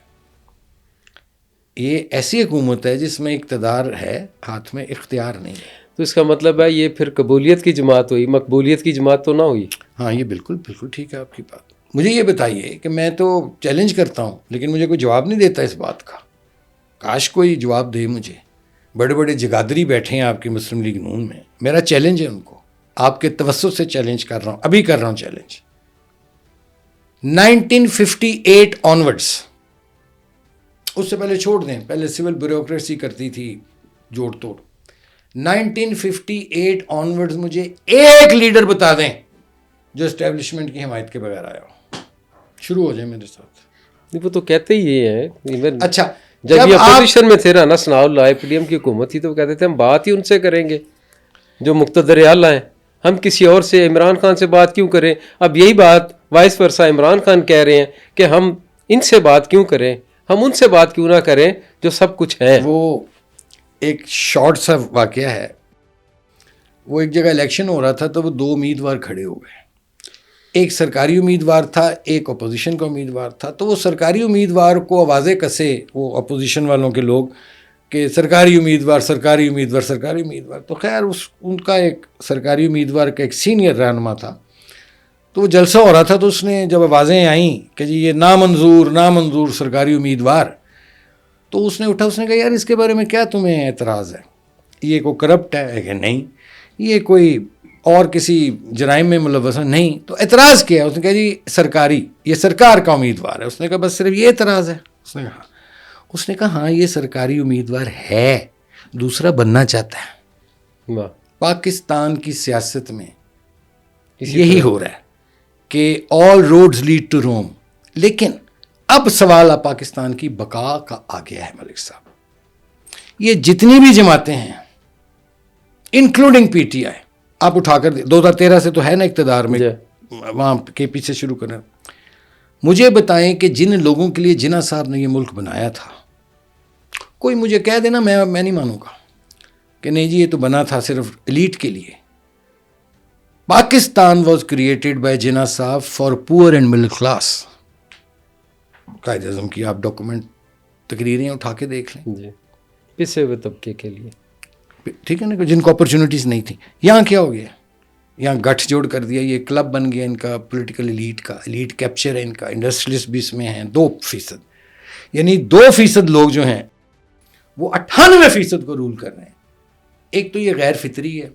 یہ ایسی حکومت ہے جس میں اقتدار ہے ہاتھ میں، اختیار نہیں ہے. تو اس کا مطلب ہے یہ پھر قبولیت کی جماعت ہوئی، مقبولیت کی جماعت تو نہ ہوئی. ہاں، یہ بالکل بالکل ٹھیک ہے آپ کی بات. مجھے یہ بتائیے کہ میں تو چیلنج کرتا ہوں لیکن مجھے کوئی جواب نہیں دیتا اس بات کا. کاش کوئی جواب دے مجھے. بڑے بڑے جگادری بیٹھے ہیں آپ کی مسلم لیگ نون میں، میرا چیلنج ہے ان کو، آپ کے توسط سے چیلنج کر رہا ہوں، ابھی کر رہا ہوں چیلنج. 1958 آنورڈس، اس سے پہلے چھوڑ دیں، پہلے سول بیوروکریسی کرتی تھی جوڑ توڑ. 1958 آنورڈز مجھے ایک لیڈر بتا دیں جو اسٹیبلشمنٹ کی حمایت کے بغیر آیا ہو. شروع ہو جائے میرے ساتھ. وہ تو کہتے ہی یہ ہیں. ایون اچھا، جب یہ اپوزیشن میں تھے رانا ثناء اللہ، پی ڈی ایم کی حکومت تھی، تو وہ کہتے تھے ہم بات ہی ان سے کریں گے جو مقتدر اعلیٰ ہیں، ہم کسی اور سے، عمران خان سے بات کیوں کریں. اب یہی بات وائس ورثہ عمران خان کہہ رہے ہیں کہ ہم ان سے بات کیوں کریں، ہم ان سے بات کیوں نہ کریں جو سب کچھ ہیں. وہ ایک شارٹ سا واقعہ ہے. وہ ایک جگہ الیکشن ہو رہا تھا تو وہ دو امیدوار کھڑے ہو گئے. ایک سرکاری امیدوار تھا، ایک اپوزیشن کا امیدوار تھا. تو وہ سرکاری امیدوار کو آوازیں کسے وہ اپوزیشن والوں کے لوگ کہ سرکاری امیدوار سرکاری امیدوار سرکاری امیدوار. تو خیر ان کا ایک سرکاری امیدوار کا ایک سینئر رہنما تھا، تو وہ جلسہ ہو رہا تھا، تو اس نے جب آوازیں آئیں کہ جی یہ نامنظور سرکاری امیدوار، تو اس نے اٹھا، اس نے کہا یار اس کے بارے میں کیا تمہیں اعتراض ہے؟ یہ کوئی کرپٹ ہے کہ نہیں؟ یہ کوئی اور کسی جرائم میں ملوث ہے؟ نہیں. تو اعتراض کیا؟ اس نے کہا جی سرکاری، یہ سرکار کا امیدوار ہے. اس نے کہا بس صرف یہ اعتراض ہے؟ اس نے کہا ہاں یہ سرکاری امیدوار ہے، دوسرا بننا چاہتا ہے. واہ. پاکستان کی سیاست میں یہی ہو رہا ہے کہ آل روڈز لیڈ ٹو روم. لیکن اب سوال اب پاکستان کی بقا کا آ گیا ہے ملک صاحب. یہ جتنی بھی جماعتیں ہیں انکلوڈنگ پی ٹی آئی، آپ اٹھا کر 2013 سے تو ہے نا اقتدار میں، وہاں کے پیچھے شروع کریں. مجھے بتائیں کہ جن لوگوں کے لیے جناح صاحب نے یہ ملک بنایا تھا، کوئی مجھے کہہ دینا، میں نہیں مانوں گا کہ نہیں جی یہ تو بنا تھا صرف ایلیٹ کے لیے. پاکستان واز کریٹڈ بائی جناح صاحب for poor and middle class. Quaid Azam کی آپ ڈاکومنٹ تقریریں اٹھا کے دیکھ لیں. جی، پسے ہوئے طبقے کے لیے، ٹھیک ہے نا، جن کو اپرچونیٹیز نہیں تھیں. یہاں کیا ہو گیا؟ یہاں گٹھ جوڑ کر دیا، یہ کلب بن گیا ان کا پولیٹیکل ایلیٹ کا، ایلیٹ کیپچر ہے ان کا. انڈسٹریلسٹ بھی اس میں ہیں 2%، یعنی 2% لوگ جو ہیں وہ 98% کو رول کر رہے ہیں. ایک تو یہ غیر فطری ہے،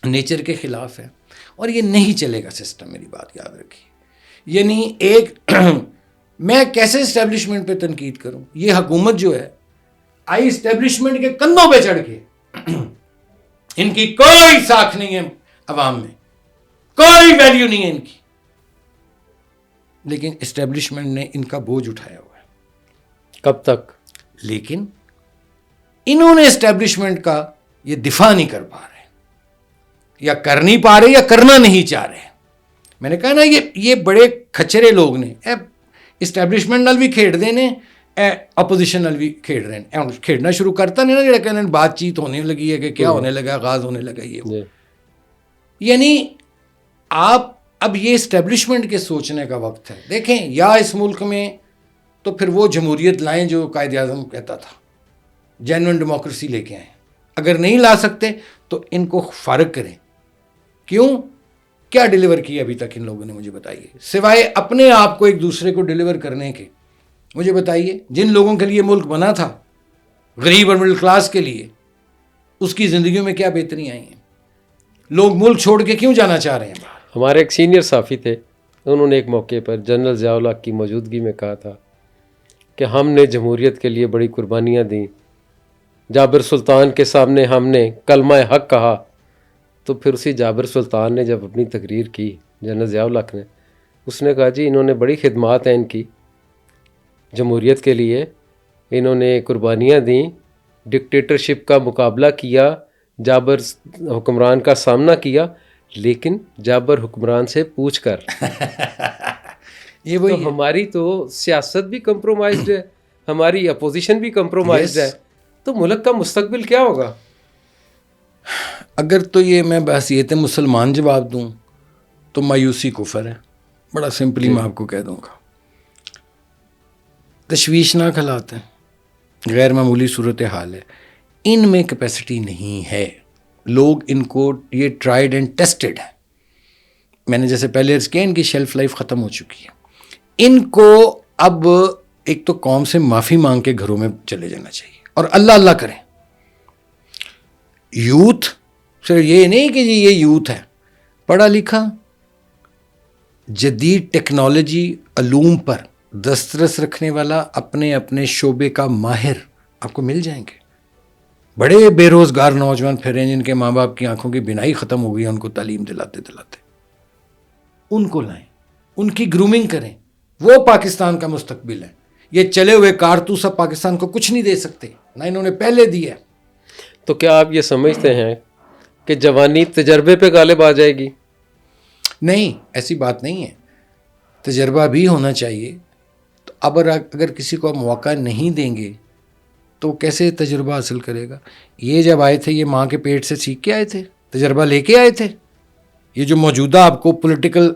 نیچر کے خلاف ہے، اور یہ نہیں چلے گا سسٹم. میری بات یاد رکھیے. یعنی ایک میں کیسے اسٹیبلشمنٹ پہ تنقید کروں؟ یہ حکومت جو ہے آئی اسٹیبلشمنٹ کے کندھوں پہ چڑھ کے، ان کی کوئی ساکھ نہیں ہے عوام میں، کوئی ویلیو نہیں ہے ان کی، لیکن اسٹیبلشمنٹ نے ان کا بوجھ اٹھایا ہوا ہے. کب تک؟ لیکن انہوں نے اسٹیبلشمنٹ کا یہ دفاع نہیں کر پا رہے، یا کر نہیں پا رہے، یا کرنا نہیں چاہ رہے. میں نے کہا نا یہ بڑے کھچرے لوگ نے. اسٹیبلشمنٹ نال بھی کھیڈ دے نے، اپوزیشن نال بھی کھیڈ رہے ہیں. کھیڈنا شروع کرتا نہیں نا جڑا کہنے بات چیت ہونے لگی ہے کہ کیا ہونے لگا، آغاز ہونے لگا یہ. یعنی آپ اب یہ اسٹیبلشمنٹ کے سوچنے کا وقت ہے. دیکھیں یا اس ملک میں تو پھر وہ جمہوریت لائیں جو قائد اعظم کہتا تھا، جینوئن ڈیموکریسی لے کے آئیں. اگر نہیں لا سکتے تو ان کو فارغ کریں. کیوں؟ کیا ڈیلیور کیا ابھی تک ان لوگوں نے؟ مجھے بتائیے، سوائے اپنے آپ کو ایک دوسرے کو ڈیلیور کرنے کے. مجھے بتائیے جن لوگوں کے لیے ملک بنا تھا، غریب اور مڈل کلاس کے لیے، اس کی زندگیوں میں کیا بہتری آئی ہیں؟ لوگ ملک چھوڑ کے کیوں جانا چاہ رہے ہیں؟ ہمارے ایک سینئر صحافی تھے، انہوں نے ایک موقع پر جنرل ضیاء الحق کی موجودگی میں کہا تھا کہ ہم نے جمہوریت کے لیے بڑی قربانیاں دیں. جابر سلطان کے سامنے ہم نے کلمہ حق کہا، تو پھر اسی جابر سلطان نے جب اپنی تقریر کی جنرل ضیاء الحق نے. اس نے کہا جی انہوں نے بڑی خدمات ہیں ان کی جمہوریت کے لیے, انہوں نے قربانیاں دیں, ڈکٹیٹرشپ کا مقابلہ کیا, جابر حکمران کا سامنا کیا, لیکن جابر حکمران سے پوچھ کر. یہ وہی تو ہماری تو سیاست بھی کمپرومائزڈ ہے, ہماری اپوزیشن بھی کمپرومائزڈ ہے, تو ملک کا مستقبل کیا ہوگا؟ اگر تو یہ میں بس یہ تھے مسلمان جواب دوں تو مایوسی کفر ہے. بڑا سمپلی میں آپ کو کہہ دوں گا. تشویشناک حالات ہیں, غیر معمولی صورتحال ہے, ان میں کیپیسٹی نہیں ہے. لوگ ان کو, یہ ٹرائیڈ اینڈ ٹیسٹڈ ہے. میں نے جیسے پہلے عرض کیا ان کی شیلف لائف ختم ہو چکی ہے. ان کو اب ایک تو قوم سے معافی مانگ کے گھروں میں چلے جانا چاہیے اور اللہ اللہ کریں. یوتھ صرف یہ نہیں کہ جی یہ یوتھ ہے, پڑھا لکھا, جدید ٹیکنالوجی علوم پر دسترس رکھنے والا, اپنے اپنے شعبے کا ماہر آپ کو مل جائیں گے. بڑے بے روزگار نوجوان پھرے جن کے ماں باپ کی آنکھوں کی بینائی ختم ہو گئی, ان کو تعلیم دلاتے دلاتے. ان کو لائیں, ان کی گرومنگ کریں, وہ پاکستان کا مستقبل ہے. یہ چلے ہوئے کارتوس اب پاکستان کو کچھ نہیں دے سکتے, نہ انہوں نے پہلے دیا. تو کیا آپ یہ سمجھتے ہیں کہ جوانی تجربے پہ غالب آ جائے گی؟ نہیں, ایسی بات نہیں ہے. تجربہ بھی ہونا چاہیے. تو اب اگر کسی کو موقع نہیں دیں گے تو کیسے تجربہ حاصل کرے گا؟ یہ جب آئے تھے یہ ماں کے پیٹ سے سیکھ کے آئے تھے, تجربہ لے کے آئے تھے. یہ جو موجودہ آپ کو پولیٹیکل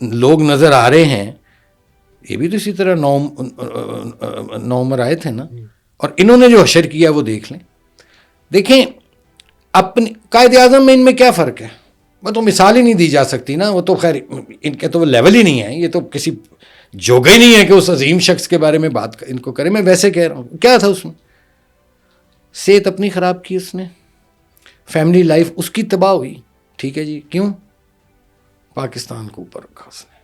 لوگ نظر آ رہے ہیں, یہ بھی تو اسی طرح نو عمر آئے تھے نا, اور انہوں نے جو حشر کیا وہ دیکھ لیں. دیکھیں اپنی قائد اعظم میں ان میں کیا فرق ہے؟ وہ تو مثال ہی نہیں دی جا سکتی نا, وہ تو خیر ان کے تو وہ لیول ہی نہیں ہے. یہ تو کسی جوگا ہی نہیں ہے کہ اس عظیم شخص کے بارے میں بات ان کو کرے. میں ویسے کہہ رہا ہوں, کیا تھا اس میں؟ صحت اپنی خراب کی اس نے, فیملی لائف اس کی تباہ ہوئی. ٹھیک ہے جی, کیوں؟ پاکستان کو اوپر رکھا اس نے.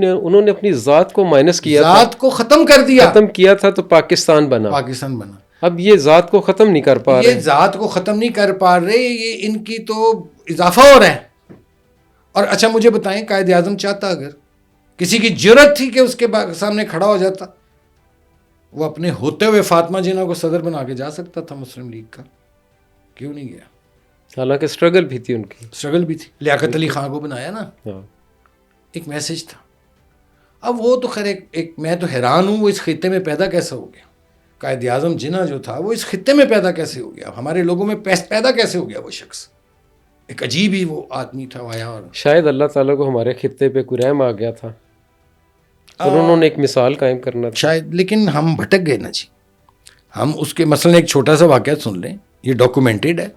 انہوں نے اپنی ذات کو مائنس کیا, ذات کو ختم کر دیا. ختم کیا تھا تو پاکستان بنا. پاکستان بنا. اب یہ ذات کو ختم نہیں کر پا رہے. یہ ذات کو ختم نہیں کر پا رہے, یہ ان کی تو اضافہ ہو رہا ہے. اور اچھا مجھے بتائیں, قائد اعظم چاہتا اگر کسی کی جرت تھی کہ اس کے سامنے کھڑا ہو جاتا, وہ اپنے ہوتے ہوئے فاطمہ جناح کو صدر بنا کے جا سکتا تھا مسلم لیگ کا. کیوں نہیں گیا؟ حالانکہ سٹرگل بھی تھی ان کی. سٹرگل بھی تھی. لیاقت علی خان کو بنایا نا, ایک میسج تھا. اب وہ تو خیر ایک میں تو حیران ہوں وہ اس خطے میں پیدا کیسے ہو گیا. قائد اعظم جناح جو تھا وہ اس خطے میں پیدا کیسے ہو گیا, ہمارے لوگوں میں پیدا کیسے ہو گیا. وہ شخص ایک عجیب ہی وہ آدمی تھا آیا, اور شاید اللہ تعالیٰ کو ہمارے خطے پہ کوئی رحم آ گیا تھا اور انہوں نے ایک مثال قائم کرنا تھا شاید. لیکن ہم بھٹک گئے نا جی. ہم اس کے مثلاً ایک چھوٹا سا واقعہ سن لیں, یہ ڈاکومنٹڈ ہے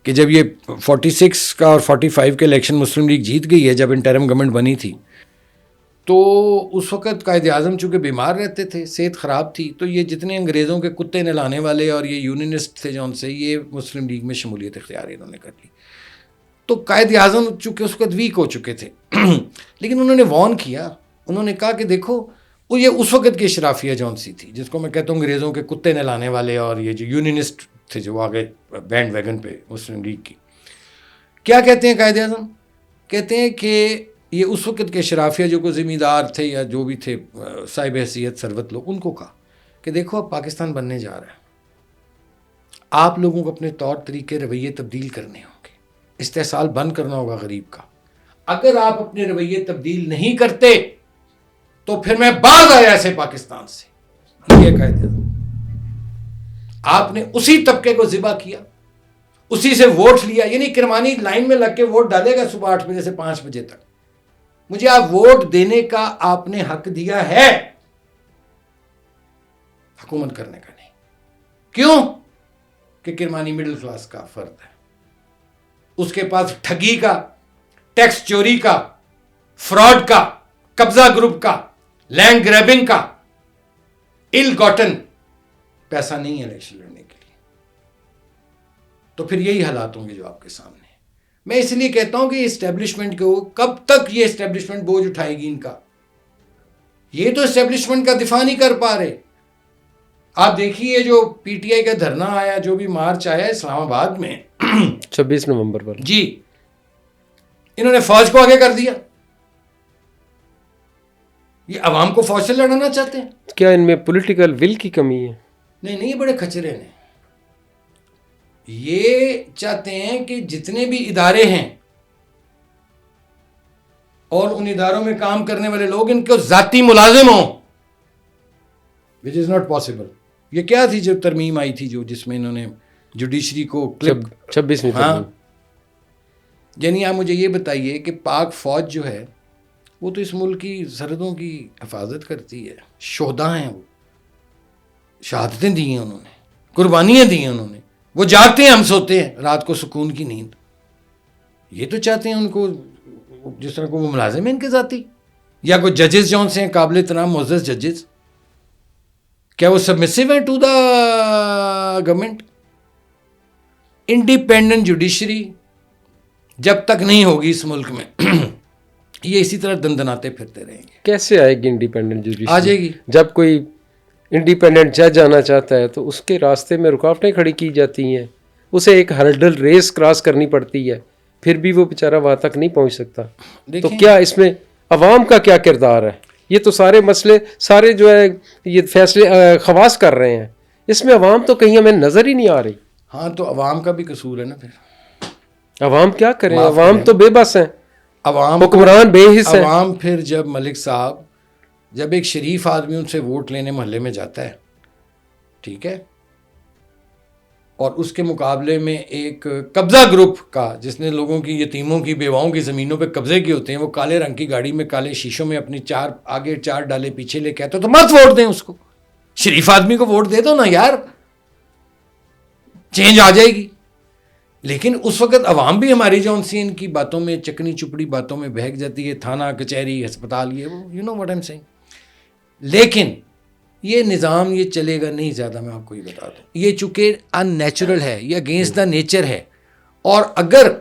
کہ جب یہ 46 کا اور 45 کے الیکشن مسلم لیگ جیت گئی ہے, جب انٹرم گورنمنٹ بنی تھی, تو اس وقت قائد اعظم چونکہ بیمار رہتے تھے, صحت خراب تھی, تو یہ جتنے انگریزوں کے کتے نہلانے والے اور یہ یونینسٹ تھے جو ان سے, یہ مسلم لیگ میں شمولیت اختیار انہوں نے کر لی. تو قائد اعظم چونکہ اس وقت ویک ہو چکے تھے لیکن انہوں نے وارن کیا. انہوں نے کہا کہ دیکھو, وہ یہ اس وقت کی اشرافیہ جون سی تھی جس کو میں کہتا ہوں انگریزوں کے کتے نہلانے والے, اور یہ جو یونینسٹ تھے جو آگے بینڈ ویگن پہ مسلم لیگ کی. کیا کہتے ہیں قائد اعظم؟ کہتے ہیں کہ یہ اس وقت کے اشرافیہ جو کوئی زمیندار تھے یا جو بھی تھے صاحب حیثیت ثروت لوگ, ان کو کہا کہ دیکھو اب پاکستان بننے جا رہا ہے, آپ لوگوں کو اپنے طور طریقے رویے تبدیل کرنے ہوں گے, استحصال بند کرنا ہوگا غریب کا. اگر آپ اپنے رویے تبدیل نہیں کرتے تو پھر میں باز آیا ایسے پاکستان سے. یہ قائد اعظم, آپ نے اسی طبقے کو ذبح کیا, اسی سے ووٹ لیا. یعنی کرمانی لائن میں لگ کے ووٹ ڈالے گا صبح 8 بجے سے 5 بجے تک, مجھے آپ ووٹ دینے کا آپ نے حق دیا ہے, حکومت کرنے کا نہیں. کیوں؟ کہ کرمانی مڈل کلاس کا فرد ہے, اس کے پاس ٹھگی کا, ٹیکس چوری کا, فراڈ کا, قبضہ گروپ کا, لینڈ گریبنگ کا ال گاٹن پیسہ نہیں ہے الیکشن لڑنے کے لیے. تو پھر یہی حالات ہوں گے جو آپ کے سامنے. میں اس لیے کہتا ہوں کہ اسٹیبلشمنٹ کو کب تک یہ اسٹیبلشمنٹ بوجھ اٹھائے گی ان کا. یہ تو اسٹیبلشمنٹ کا دفاع نہیں کر پا رہے. آپ دیکھیے جو پی ٹی آئی کا دھرنا آیا, جو بھی مارچ آیا اسلام آباد میں 26 نومبر پر, جی انہوں نے فوج کو آگے کر دیا. یہ عوام کو فوج سے لڑانا چاہتے ہیں. کیا ان میں پولیٹیکل ول کی کمی ہے؟ نہیں نہیں، یہ بڑے کھچرے ہیں. یہ چاہتے ہیں کہ جتنے بھی ادارے ہیں اور ان اداروں میں کام کرنے والے لوگ ان کو ذاتی ملازم ہوں، which is not possible. یہ کیا تھی جو ترمیم آئی تھی جس میں انہوں نے جوڈیشری کو کلپ 26ویں ہاں. یعنی آپ مجھے یہ بتائیے کہ پاک فوج جو ہے وہ تو اس ملک کی سرحدوں کی حفاظت کرتی ہے. شہداء ہیں، وہ شہادتیں دی ہیں انہوں نے، قربانیاں دی ہیں انہوں نے. وہ جاگتے ہیں، ہم سوتے ہیں رات کو سکون کی نیند. یہ تو چاہتے ہیں ان کو جس طرح کو وہ ملازم ہیں ان کے ذاتی، یا کوئی ججز جون سے ہیں قابل احترام معزز ججز، کیا وہ سبمسو ہیں to the government? Independent judiciary جب تک نہیں ہوگی اس ملک میں یہ اسی طرح دندناتے پھرتے رہیں گے. کیسے آئے گی انڈیپینڈنٹ جوڈیشری؟ آ جائے گی. جب کوئی انڈیپینڈنٹ جج آنا چاہتا ہے تو اس کے راستے میں رکاوٹیں کھڑی کی جاتی ہیں، اسے ایک ہرڈل ریس کراس کرنی پڑتی ہے، پھر بھی وہ بیچارہ وہاں تک نہیں پہنچ سکتا. تو کیا اس میں عوام کا کیا کردار ہے؟ یہ تو سارے مسئلے سارے جو ہے یہ فیصلے خواص کر رہے ہیں، اس میں عوام تو کہیں ہمیں نظر ہی نہیں آ رہی. ہاں تو عوام کا بھی قصور ہے نا. پھر عوام کیا کریں؟ عوام تو بے بس ہیں، عوام حکمران بے حص ہیں. عوام پھر جب ملک صاحب جب ایک شریف آدمی ان سے ووٹ لینے محلے میں جاتا ہے، ٹھیک ہے، اور اس کے مقابلے میں ایک قبضہ گروپ کا جس نے لوگوں کی یتیموں کی بیواؤں کی زمینوں پہ قبضے کیے ہوتے ہیں، وہ کالے رنگ کی گاڑی میں کالے شیشوں میں اپنی 4 آگے 4 ڈالے پیچھے لے کے آتے تو مت ووٹ دیں اس کو. شریف آدمی کو ووٹ دے دو نا یار، چینج آ جائے گی. لیکن اس وقت عوام بھی ہماری جو سی ان کی باتوں میں چکنی چپڑی باتوں میں بہک جاتی ہے، تھانہ کچہری ہسپتال یہ وہ you know what I am saying. لیکن یہ نظام یہ چلے گا نہیں زیادہ، میں آپ کو یہ بتا دوں. یہ چونکہ ان نیچرل ہے، یہ اگینسٹ دا نیچر ہے. اور اگر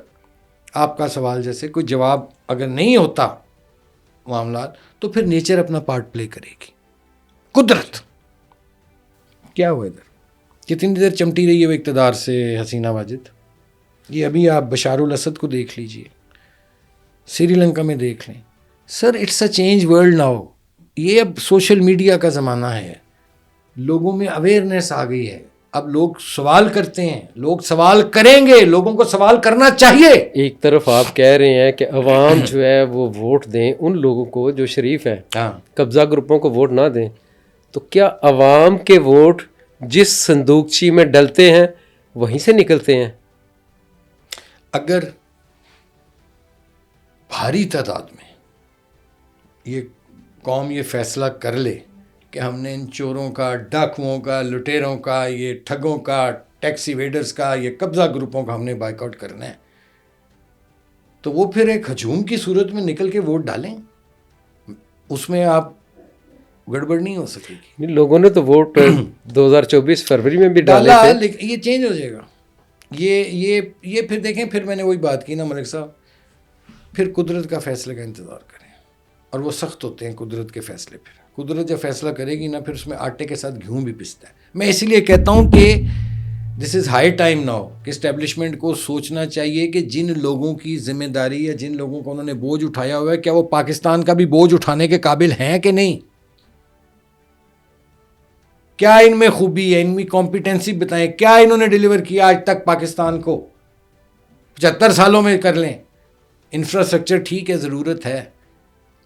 آپ کا سوال جیسے کوئی جواب اگر نہیں ہوتا معاملات، تو پھر نیچر اپنا پارٹ پلے کرے گی. قدرت کیا ہوا ادھر کتنی دیر چمٹی رہی ہے وہ اقتدار سے حسینہ واجد. یہ ابھی آپ بشار الاسد کو دیکھ لیجئے، سری لنکا میں دیکھ لیں. Sir it's a change world now. یہ اب سوشل میڈیا کا زمانہ ہے، لوگوں میں اویئرنیس آ گئی ہے. اب لوگ سوال کرتے ہیں، لوگ سوال کریں گے، لوگوں کو سوال کرنا چاہیے. ایک طرف آپ کہہ رہے ہیں کہ عوام جو ہے وہ ووٹ دیں ان لوگوں کو جو شریف ہیں، قبضہ گروپوں کو ووٹ نہ دیں، تو کیا عوام کے ووٹ جس صندوقچی میں ڈلتے ہیں وہیں سے نکلتے ہیں؟ اگر بھاری تعداد میں یہ قوم یہ فیصلہ کر لے کہ ہم نے ان چوروں کا، ڈاکوؤں کا، لٹیروں کا، یہ ٹھگوں کا، ٹیکسی ویڈرز کا، یہ قبضہ گروپوں کا ہم نے بائیک آؤٹ کرنا ہے، تو وہ پھر ایک ہجوم کی صورت میں نکل کے ووٹ ڈالیں. اس میں آپ گڑبڑ نہیں ہو سکے گی. لوگوں نے تو ووٹ 2024 فروری میں بھی ڈالے ڈالا، تھے. لیکن یہ چینج ہو جائے گا. یہ پھر دیکھیں، پھر میں نے وہی بات کی نا ملک صاحب، پھر قدرت کا فیصلے کا انتظار کریں. اور وہ سخت ہوتے ہیں قدرت کے فیصلے. پھر قدرت جب فیصلہ کرے گی نا، پھر اس میں آٹے کے ساتھ گھیوں بھی پستا ہے. میں اسی لیے کہتا ہوں کہ دس از ہائی ٹائم ناؤ کہ اسٹیبلشمنٹ کو سوچنا چاہیے کہ جن لوگوں کی ذمہ داری یا جن لوگوں کو انہوں نے بوجھ اٹھایا ہوا ہے، کیا وہ پاکستان کا بھی بوجھ اٹھانے کے قابل ہیں کہ نہیں. کیا ان میں خوبی ہے، ان میں کمپیٹنسی بتائیں، کیا انہوں نے ڈیلیور کیا آج تک پاکستان کو. 75 سالوں میں کر لیں. انفراسٹرکچر ٹھیک ہے، ضرورت ہے.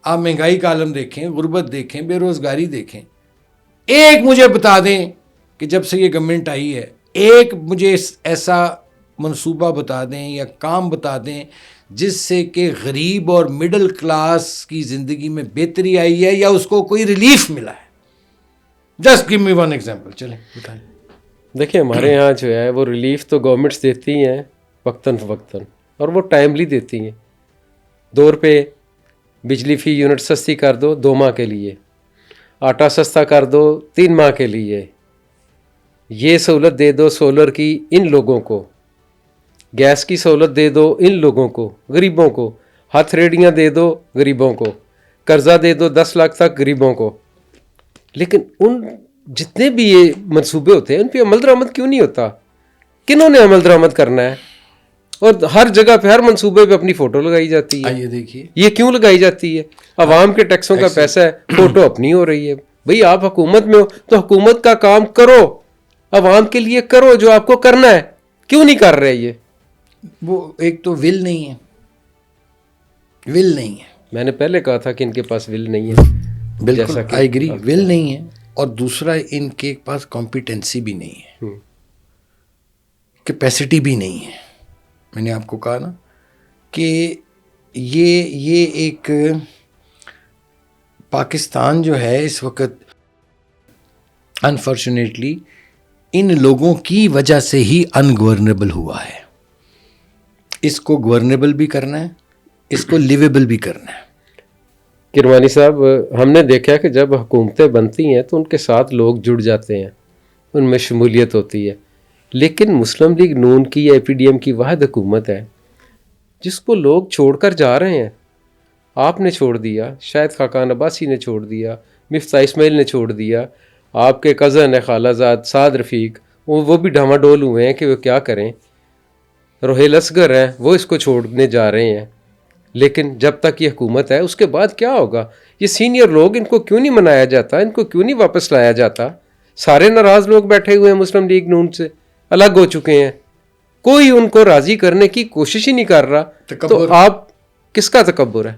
آپ مہنگائی کا عالم دیکھیں، غربت دیکھیں، بے روزگاری دیکھیں. ایک مجھے بتا دیں کہ جب سے یہ گورنمنٹ آئی ہے، ایک مجھے ایسا منصوبہ بتا دیں یا کام بتا دیں جس سے کہ غریب اور مڈل کلاس کی زندگی میں بہتری آئی ہے یا اس کو کوئی ریلیف ملا ہے. جسٹ گیو می ون ایگزامپل. چلیں بتائیں. دیکھیں ہمارے ہاں جو ہے وہ ریلیف تو گورنمنٹس دیتی ہیں وقتاً فوقتاً، اور وہ ٹائملی دیتی ہیں. 2 روپے بجلی فی یونٹ سستی کر دو 2 ماہ کے لیے، آٹا سستا کر دو 3 ماہ کے لیے، یہ سہولت دے دو سولر کی ان لوگوں کو، گیس کی سہولت دے دو ان لوگوں کو، غریبوں کو، ہاتھ ریڑیاں دے دو غریبوں کو، قرضہ دے دو 10 لاکھ تک غریبوں کو. لیکن ان جتنے بھی یہ منصوبے ہوتے ہیں ان پہ عمل درآمد کیوں نہیں ہوتا؟ کنہوں نے عمل درآمد کرنا ہے؟ اور ہر جگہ پہ ہر منصوبے پہ اپنی فوٹو لگائی جاتی ہے. آئیے دیکھیے یہ کیوں لگائی جاتی ہے؟ عوام کے ٹیکسوں کا پیسہ ہے, فوٹو اپنی ہو رہی ہے. بھئی آپ حکومت میں ہو تو حکومت کا کام کرو, عوام کے لیے کرو جو آپ کو کرنا ہے. کیوں نہیں کر رہے یہ؟ وہ ایک تو ول نہیں ہے, ول نہیں ہے. میں نے پہلے کہا تھا کہ ان کے پاس ول نہیں ہے. بالکل آئی ایگری, ول نہیں ہے. اور دوسرا ان کے پاس کمپیٹنسی بھی نہیں ہے, کیپیسٹی بھی نہیں ہے. میں نے آپ کو کہا نا کہ یہ ایک پاکستان جو ہے اس وقت انفارچونیٹلی ان لوگوں کی وجہ سے ہی انگورنیبل ہوا ہے. اس کو گورنیبل بھی کرنا ہے, اس کو لیویبل بھی کرنا ہے. کرمانی صاحب, ہم نے دیکھا کہ جب حکومتیں بنتی ہیں تو ان کے ساتھ لوگ جڑ جاتے ہیں, ان میں شمولیت ہوتی ہے. لیکن مسلم لیگ نون کی یا پی ڈی ایم کی واحد حکومت ہے جس کو لوگ چھوڑ کر جا رہے ہیں. آپ نے چھوڑ دیا, شاہد خاقان عباسی نے چھوڑ دیا, مفتاح اسماعیل نے چھوڑ دیا, آپ کے کزن ہے خالہ زاد سعد رفیق, وہ بھی ڈھاما ڈول ہوئے ہیں کہ وہ کیا کریں. روہیل اصغر ہیں, وہ اس کو چھوڑنے جا رہے ہیں. لیکن جب تک یہ حکومت ہے اس کے بعد کیا ہوگا؟ یہ سینئر لوگ, ان کو کیوں نہیں منایا جاتا, ان کو کیوں نہیں واپس لایا جاتا؟ سارے ناراض لوگ بیٹھے ہوئے ہیں مسلم لیگ نون سے, الگ ہو چکے ہیں, کوئی ان کو راضی کرنے کی کوشش ہی نہیں کر رہا. تو آپ کس کا تکبر ہے؟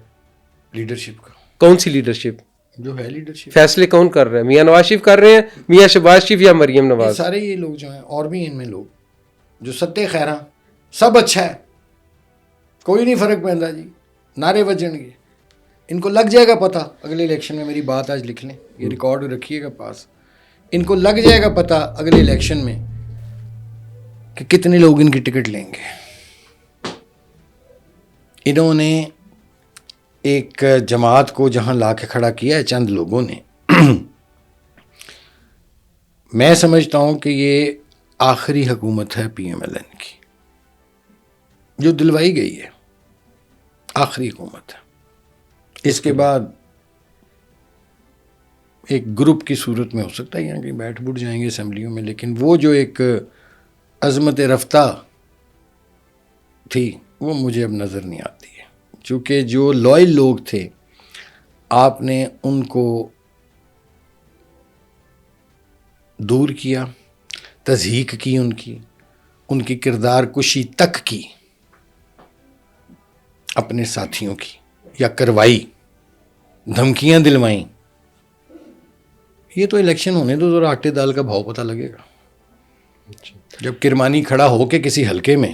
لیڈرشپ کا. کون سی لیڈرشپ؟ جو ہے لیڈرشپ. فیصلے کون کر رہے ہیں؟ میاں نواز شریف کر رہے ہیں, میاں شہباز شریف یا مریم نواز؟ سارے یہ لوگ جو ہیں, اور بھی ان میں لوگ جو ستے خیراں, سب اچھا ہے, کوئی نہیں فرق پہنتا جی, نعرے بجن گے. ان کو لگ جائے گا پتہ اگلے الیکشن میں, میری بات آج لکھ لیں, یہ ریکارڈ رکھیے گا پاس, ان کو لگ جائے گا پتہ اگلے الیکشن میں کہ کتنے لوگ ان کی ٹکٹ لیں گے. انہوں نے ایک جماعت کو جہاں لا کے کھڑا کیا ہے چند لوگوں نے, میں سمجھتا ہوں کہ یہ آخری حکومت ہے پی ایم ایل این کی جو دلوائی گئی ہے, آخری حکومت ہے. اس کے بعد ایک گروپ کی صورت میں ہو سکتا ہے یہاں کہیں بیٹھ بوٹ جائیں گے اسمبلیوں میں, لیکن وہ جو ایک عظمت رفتہ تھی وہ مجھے اب نظر نہیں آتی ہے. چونکہ جو لوئل لوگ تھے آپ نے ان کو دور کیا, تضحیک کی, ان کی کردار کشی تک کی اپنے ساتھیوں کی, یا کروائی, دھمکیاں دلوائیں. یہ تو الیکشن ہونے دو, ذرا آٹے دال کا بھاؤ پتہ لگے گا. جب کرمانی کھڑا ہو کے کسی حلقے میں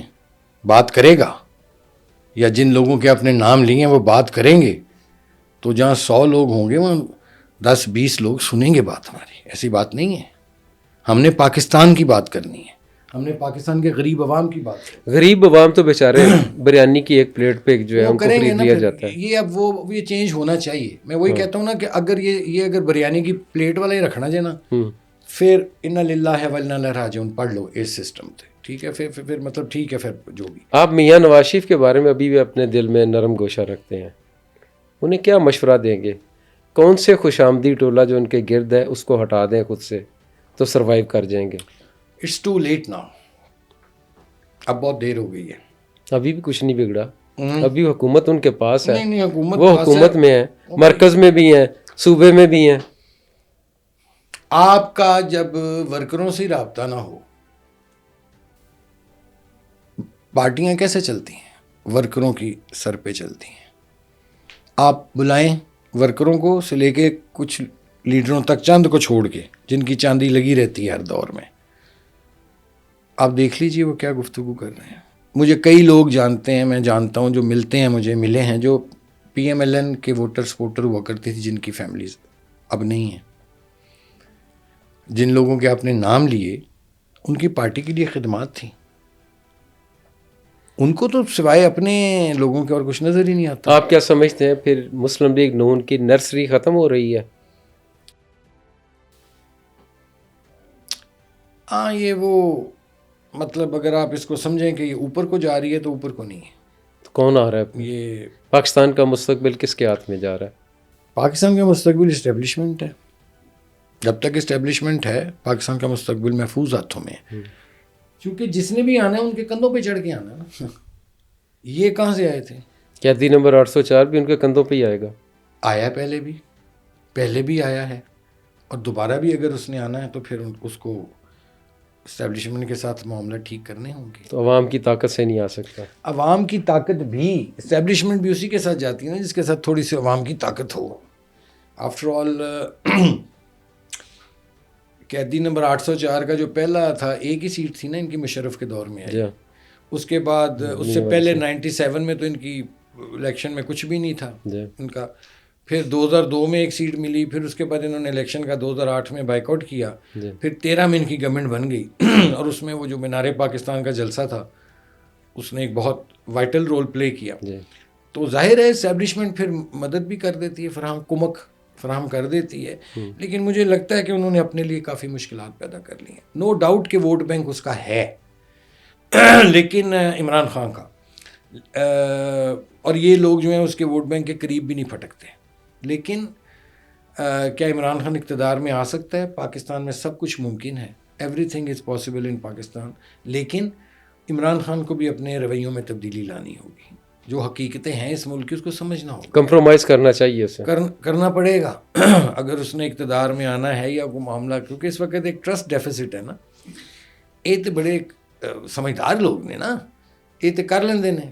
بات کرے گا, یا جن لوگوں کے اپنے نام لیے ہیں وہ بات کریں گے, تو جہاں 100 لوگ ہوں گے وہاں 10-20 لوگ سنیں گے بات ہماری. ایسی بات نہیں ہے. ہم نے پاکستان کی بات کرنی ہے, ہم نے پاکستان کے غریب عوام کی بات کرنی ہے. غریب عوام تو بیچارے بریانی کی ایک پلیٹ پہ جو ہے وہ ان کو کریں گے خرید نا. لیا جاتا ہے. یہ اب وہ یہ چینج ہونا چاہیے. میں وہی کہتا ہوں نا کہ اگر یہ اگر بریانی کی پلیٹ والا ہی رکھنا جائے نا, پھر انا للہ و انا الیہ راجعون پڑھ لو اس سسٹم سے, ٹھیک ہے. پھر مطلب ٹھیک ہے, پھر جو بھی. آپ میاں نواز شریف کے بارے میں ابھی بھی اپنے دل میں نرم گوشہ رکھتے ہیں, انہیں کیا مشورہ دیں گے؟ کون سے خوش آمدی ٹولہ جو ان کے گرد ہے اس کو ہٹا دیں خود سے تو سروائیو کر جائیں گے؟ اٹس ٹو لیٹ ناؤ, اب بہت دیر ہو گئی ہے. ابھی بھی کچھ نہیں بگڑا, ابھی حکومت ان کے پاس ہے, نہیں حکومت وہ حکومت میں ہے, مرکز میں بھی ہیں, صوبے میں بھی ہیں. آپ کا جب ورکروں سے رابطہ نہ ہو, پارٹیاں کیسے چلتی ہیں؟ ورکروں کی سر پہ چلتی ہیں. آپ بلائیں ورکروں کو سے لے کے کچھ لیڈروں تک, چند کو چھوڑ کے جن کی چاندی لگی رہتی ہے ہر دور میں. آپ دیکھ لیجئے وہ کیا گفتگو کر رہے ہیں. مجھے کئی لوگ جانتے ہیں, میں جانتا ہوں, جو ملتے ہیں, مجھے ملے ہیں, جو پی ایم ایل این کے ووٹر سپورٹر ہوا کرتی تھی, جن کی فیملیز اب نہیں ہیں. جن لوگوں کے آپ نے نام لیے ان کی پارٹی کے لیے خدمات تھیں, ان کو تو سوائے اپنے لوگوں کے اور کچھ نظر ہی نہیں آتا. آپ کیا سمجھتے ہیں پھر مسلم لیگ نون کی نرسری ختم ہو رہی ہے؟ ہاں, یہ وہ مطلب اگر آپ اس کو سمجھیں کہ یہ اوپر کو جا رہی ہے تو اوپر کو نہیں ہے. تو کون آ رہا ہے؟ یہ پاکستان کا مستقبل کس کے ہاتھ میں جا رہا ہے؟ پاکستان کا مستقبل اسٹیبلشمنٹ ہے. جب تک اسٹیبلشمنٹ ہے پاکستان کا مستقبل محفوظ ہاتھوں میں ہے. کیونکہ جس نے بھی آنا ہے ان کے کندھوں پہ چڑھ کے آنا ہے نا. یہ کہاں سے آئے تھے؟ قیدی نمبر 804 بھی ان کے کندھوں پہ ہی آئے گا. آیا پہلے بھی آیا ہے، اور دوبارہ بھی اگر اس نے آنا ہے تو پھر اس کو اسٹیبلشمنٹ کے ساتھ معاملہ ٹھیک کرنے ہوں گے. تو عوام کی طاقت سے نہیں آ سکتا. عوام کی طاقت بھی، اسٹیبلشمنٹ بھی اسی کے ساتھ جاتی ہے نا جس کے ساتھ تھوڑی سی عوام کی طاقت ہو. آفٹر آل قیدی نمبر 804 کا جو پہلا تھا ایک ہی سیٹ تھی نا ان کی مشرف کے دور میں آئی. اس کے بعد اس سے پہلے 97 میں تو ان کی الیکشن میں کچھ بھی نہیں تھا ان کا. پھر 2002 میں ایک سیٹ ملی، پھر اس کے بعد انہوں نے الیکشن کا 2008 میں بائیک آؤٹ کیا، پھر 13 میں ان کی گورنمنٹ بن گئی اور اس میں وہ جو مینار پاکستان کا جلسہ تھا اس نے ایک بہت وائٹل رول پلے کیا. تو ظاہر ہے اسٹیبلشمنٹ پھر مدد بھی کر دیتی ہے، کمک فراہم کر دیتی ہے، لیکن مجھے لگتا ہے کہ انہوں نے اپنے لیے کافی مشکلات پیدا کر لی ہیں. نو ڈاؤٹ کہ ووٹ بینک اس کا ہے لیکن عمران خان کا، اور یہ لوگ جو ہیں اس کے ووٹ بینک کے قریب بھی نہیں پھٹکتے. لیکن کیا عمران خان اقتدار میں آ سکتا ہے؟ پاکستان میں سب کچھ ممکن ہے، every thing is possible in Pakistan, لیکن عمران خان کو بھی اپنے رویوں میں تبدیلی لانی ہوگی. جو حقیقتیں ہیں اس ملک کی اس کو سمجھنا ہوگا، کمپرومائز کرنا چاہیے اسے، کرنا پڑے گا اگر اس نے اقتدار میں آنا ہے یا کوئی معاملہ. کیونکہ اس وقت ایک ٹرسٹ ڈیفیسٹ ہے نا. یہ تو بڑے سمجھدار لوگ نے نا، یہ تو کر لیندے نے.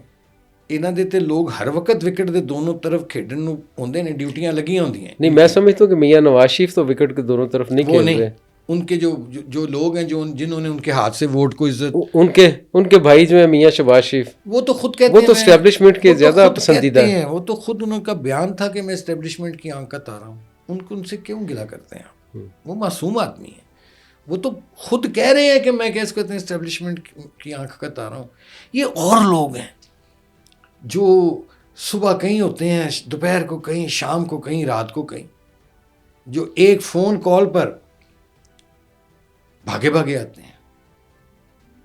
ਇਹਨਾਂ ਦੇ ਤੇ ਲੋਕ ਹਰ ਵਕਤ ਵਿਕਟ ਦੇ ਦੋਨੋਂ ਤਰਫ ਖੇਡਣ ਨੂੰ ਹੁੰਦੇ ਨੇ, ਡਿਊਟੀਆਂ ਲੱਗੀਆਂ ਹੁੰਦੀਆਂ. نہیں میں سمجھتا ہوں کہ میاں نواز شریف تو وکٹ کے دونوں طرف نہیں کھیل رہے. ان کے جو لوگ ہیں جنہوں نے ان کے ہاتھ سے ووٹ کو عزت، ان کے بھائی جو ہیں میاں شہباز شریف، وہ تو خود کہتے ہیں، وہ تو اسٹیبلشمنٹ کے زیادہ پسندیدہ ہیں. وہ تو خود ان کا بیان تھا کہ میں اسٹیبلشمنٹ کی آنکھ کا تارا ہوں. ان سے کیوں گلا کرتے ہیں؟ وہ معصوم آدمی ہیں، وہ تو خود کہہ رہے ہیں کہ میں کیسے کہتے ہیں اسٹیبلشمنٹ کی آنکھ کا تارا ہوں. یہ اور لوگ ہیں جو صبح کہیں ہوتے ہیں، دوپہر کو کہیں، شام کو کہیں، رات کو کہیں، جو ایک فون کال پر بھاگے آتے ہیں.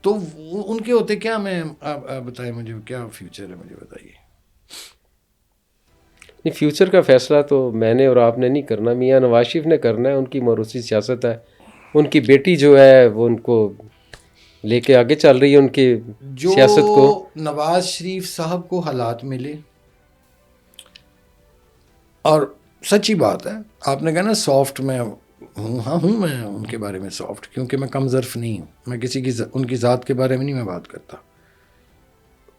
تو ان کے ہوتے کیا؟ میں آپ بتائیں مجھے کیا فیوچر ہے، مجھے بتائیے. نہیں، فیوچر کا فیصلہ تو میں نے اور آپ نے نہیں کرنا، میاں نواز شریف نے کرنا ہے. ان کی موروثی سیاست ہے، ان کی بیٹی جو ہے وہ ان کو لے کے آگے چل رہی ہے ان کی سیاست کو. نواز شریف صاحب کو حالات ملے، اور سچی بات ہے، آپ نے کہا نا سافٹ میں ہوں، ہاں ہوں میں ان کے بارے میں سافٹ، کیونکہ میں کم ظرف نہیں ہوں. میں کسی کی ان کی ذات کے بارے میں نہیں میں بات کرتا،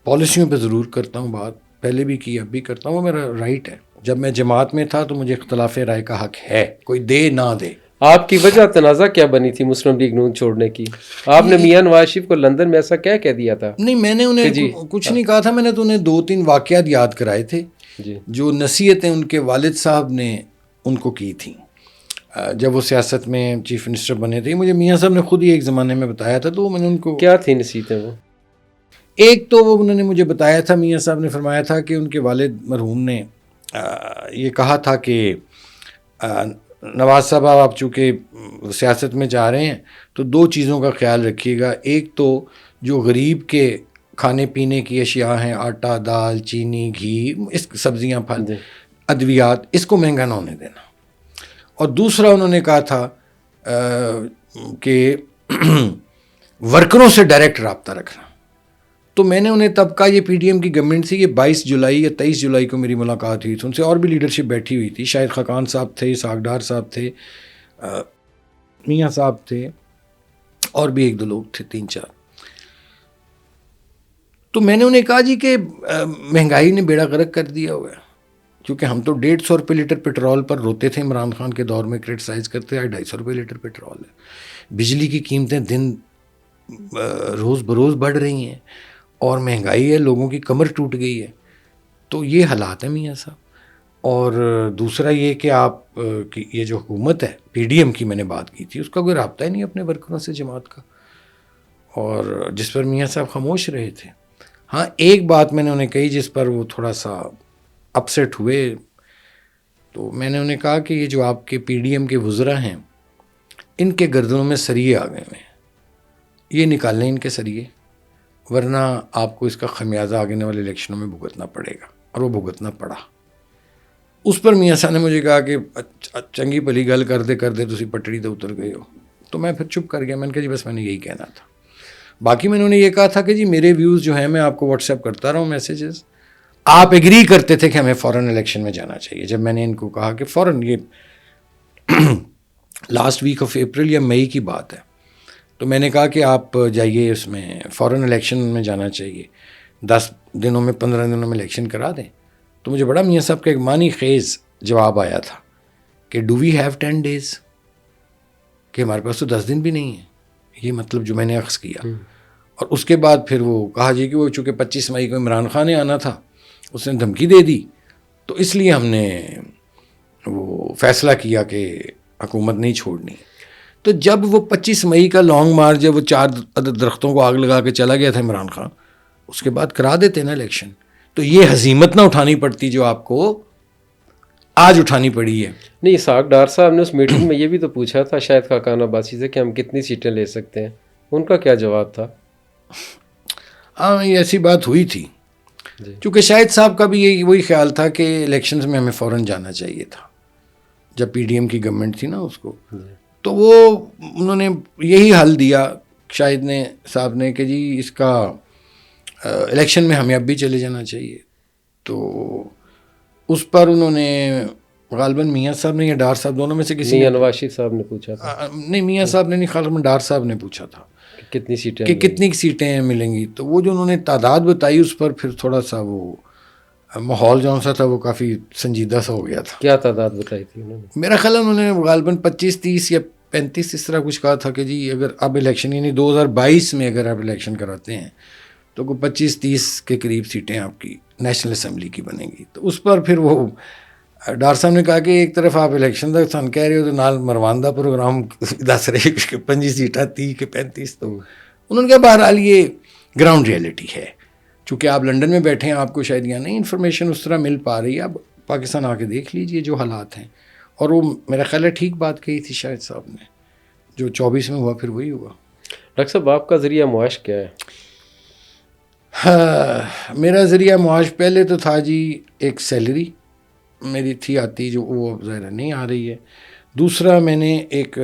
پالیسیوں پہ ضرور کرتا ہوں بات، پہلے بھی کی، اب بھی کرتا ہوں، وہ میرا رائٹ ہے. جب میں جماعت میں تھا تو مجھے اختلاف رائے کا حق ہے، کوئی دے نہ دے. آپ کی وجہ تنازع کیا بنی تھی مسلم لیگ نون چھوڑنے کی؟ آپ نے میاں نواز شریف کو لندن میں ایسا کیا کہہ دیا تھا؟ نہیں، میں نے انہیں کچھ نہیں کہا تھا، میں نے تو انہیں 2-3 واقعات یاد کرائے تھے جو نصیحتیں ان کے والد صاحب نے ان کو کی تھیں جب وہ سیاست میں چیف منسٹر بنے تھے. مجھے میاں صاحب نے خود ہی ایک زمانے میں بتایا تھا، تو میں نے ان کو کیا تھی نصیحتیں وہ؟ ایک تو وہ انہوں نے مجھے بتایا تھا، میاں صاحب نے فرمایا تھا کہ ان کے والد مرحوم نے یہ کہا تھا کہ نواز صاحب آپ چونکہ سیاست میں جا رہے ہیں تو 2 چیزوں کا خیال رکھیے گا. ایک تو جو غریب کے کھانے پینے کی اشیاء ہیں، آٹا، دال، چینی، گھی، سبزیاں، پھل، ادویات، اس کو مہنگا نہ ہونے دینا. اور دوسرا انہوں نے کہا تھا کہ ورکروں سے ڈائریکٹ رابطہ رکھنا. تو میں نے انہیں تب کہا، یہ پی ڈی ایم کی گورنمنٹ تھی، یہ 22 جولائی یا 23 جولائی کو میری ملاقات ہوئی تھی ان سے، اور بھی لیڈرشپ بیٹھی ہوئی تھی، شاید خاقان صاحب تھے، اسحاق ڈار صاحب تھے، میاں صاحب تھے، اور بھی 1-2 لوگ تھے، 3-4. تو میں نے انہیں کہا جی کہ مہنگائی نے بیڑا غرق کر دیا ہوا ہے، کیونکہ ہم تو 150 روپے لیٹر پیٹرول پر روتے تھے عمران خان کے دور میں، کرٹیسائز کرتے آئے، 250 روپے لیٹر پیٹرول ہے. بجلی کی قیمتیں دن روز بروز بڑھ رہی ہیں، اور مہنگائی ہے، لوگوں کی کمر ٹوٹ گئی ہے. تو یہ حالات ہیں میاں صاحب. اور دوسرا یہ کہ آپ کی یہ جو حکومت ہے پی ڈی ایم کی میں نے بات کی تھی، اس کا کوئی رابطہ ہی نہیں اپنے ورکروں سے جماعت کا، اور جس پر میاں صاحب خاموش رہے تھے. ہاں ایک بات میں نے انہیں کہی جس پر وہ تھوڑا سا اپسیٹ ہوئے، تو میں نے انہیں کہا کہ یہ جو آپ کے پی ڈی ایم کے وزراء ہیں، ان کے گردنوں میں سریے آ گئے ہیں، یہ نکال لیں ان کے سریے، ورنہ آپ کو اس کا خمیازہ آگے والے الیکشنوں میں بھگتنا پڑے گا. اور وہ بھگتنا پڑا. اس پر میاں صاحب نے مجھے کہا کہ چنگی بھلی گل کرتے تسی پٹڑی تے اتر گئے ہو. تو میں پھر چپ کر گیا، میں نے کہا جی بس میں نے یہی کہنا تھا. باقی میں انہوں نے یہ کہا تھا کہ جی میرے ویوز جو ہیں میں آپ کو واٹس ایپ کرتا رہا ہوں میسیجز. آپ ایگری کرتے تھے کہ ہمیں فوراً الیکشن میں جانا چاہیے. جب میں نے ان کو کہا کہ فوراً، یہ لاسٹ ویک آف اپریل یا مئی کی بات ہے، تو میں نے کہا کہ آپ جائیے اس میں فوراً الیکشن میں جانا چاہیے، 10 دنوں میں 15 دنوں میں الیکشن کرا دیں. تو مجھے بڑا میاں صاحب کا ایک معنی خیز جواب آیا تھا کہ ڈو وی ہیو 10 days، کہ ہمارے پاس تو 10 دن بھی نہیں ہیں. یہ مطلب جو میں نے اخذ کیا. اور اس کے بعد پھر وہ کہا جی کہ وہ چونکہ 25 مئی کو عمران خان نے آنا تھا، اس نے دھمکی دے دی، تو اس لیے ہم نے وہ فیصلہ کیا کہ حکومت نہیں چھوڑنی. تو جب وہ 25 مئی کا لانگ مارچ، جب وہ 4 درختوں کو آگ لگا کے چلا گیا تھا عمران خان، اس کے بعد کرا دیتے نا الیکشن. تو یہ ہزیمت نہ اٹھانی پڑتی جو آپ کو آج اٹھانی پڑی ہے. نہیں، اسحاق ڈار صاحب نے اس میٹنگ میں یہ بھی تو پوچھا تھا شاید خاقان عباسی سے کہ ہم کتنی سیٹیں لے سکتے ہیں، ان کا کیا جواب تھا؟ ہاں، یہ ایسی بات ہوئی تھی. جی. چونکہ شاہد صاحب کا بھی یہی وہی خیال تھا کہ الیکشنز میں ہمیں فوراً جانا چاہیے تھا جب پی ڈی ایم کی گورنمنٹ تھی نا اس کو. تو وہ انہوں نے یہی حل دیا شاہد نے صاحب نے کہ جی اس کا الیکشن میں ہمیں اب بھی چلے جانا چاہیے. تو اس پر انہوں نے غالباً میاں صاحب نے یا ڈار صاحب، دونوں میں سے کسی میاں نواز شریف صاحب نے پوچھا تھا. نہیں، میاں صاحب نے نہیں، غالباً ڈار صاحب نے پوچھا تھا کہ کتنی سیٹیں کہ کتنی سیٹیں ملیں گی. تو وہ جو انہوں نے تعداد بتائی اس پر پھر تھوڑا سا وہ ماحول جو سا تھا وہ کافی سنجیدہ سا ہو گیا تھا. کیا تعداد بتائی تھی انہوں نے؟ میرا خیال ہے انہوں نے غالباً 25 30 یا 35 اس طرح کچھ کہا تھا کہ جی اگر اب الیکشن یعنی 2022 میں اگر آپ الیکشن کراتے ہیں تو کوئی 25 30 کے قریب سیٹیں آپ کی نیشنل اسمبلی کی بنیں گی. تو اس پر پھر وہ ڈار صاحب نے کہا کہ ایک طرف آپ الیکشن تک سن کہہ رہے ہو تو نال مروان پروگرام دس رہے کہ 25 سیٹیں 30 کہ 35. تو انہوں نے کہا بہرحال یہ گراؤنڈ ریئلٹی ہے. چونکہ آپ لنڈن میں بیٹھے ہیں، آپ کو شاید یہاں نہیں انفارمیشن اس طرح مل پا رہی ہے. اب پاکستان آ کے دیکھ لیجئے جو حالات ہیں. اور وہ میرا خیال ہے ٹھیک بات کہی تھی شاہد صاحب نے، جو 24 میں ہوا پھر وہی ہوا. ڈاکٹر صاحب آپ کا ذریعہ معاش کیا ہے؟ میرا ذریعہ معاش پہلے تو تھا جی ایک سیلری میری تھی آتی، جو وہ ظاہر نہیں آ رہی ہے. دوسرا میں نے ایک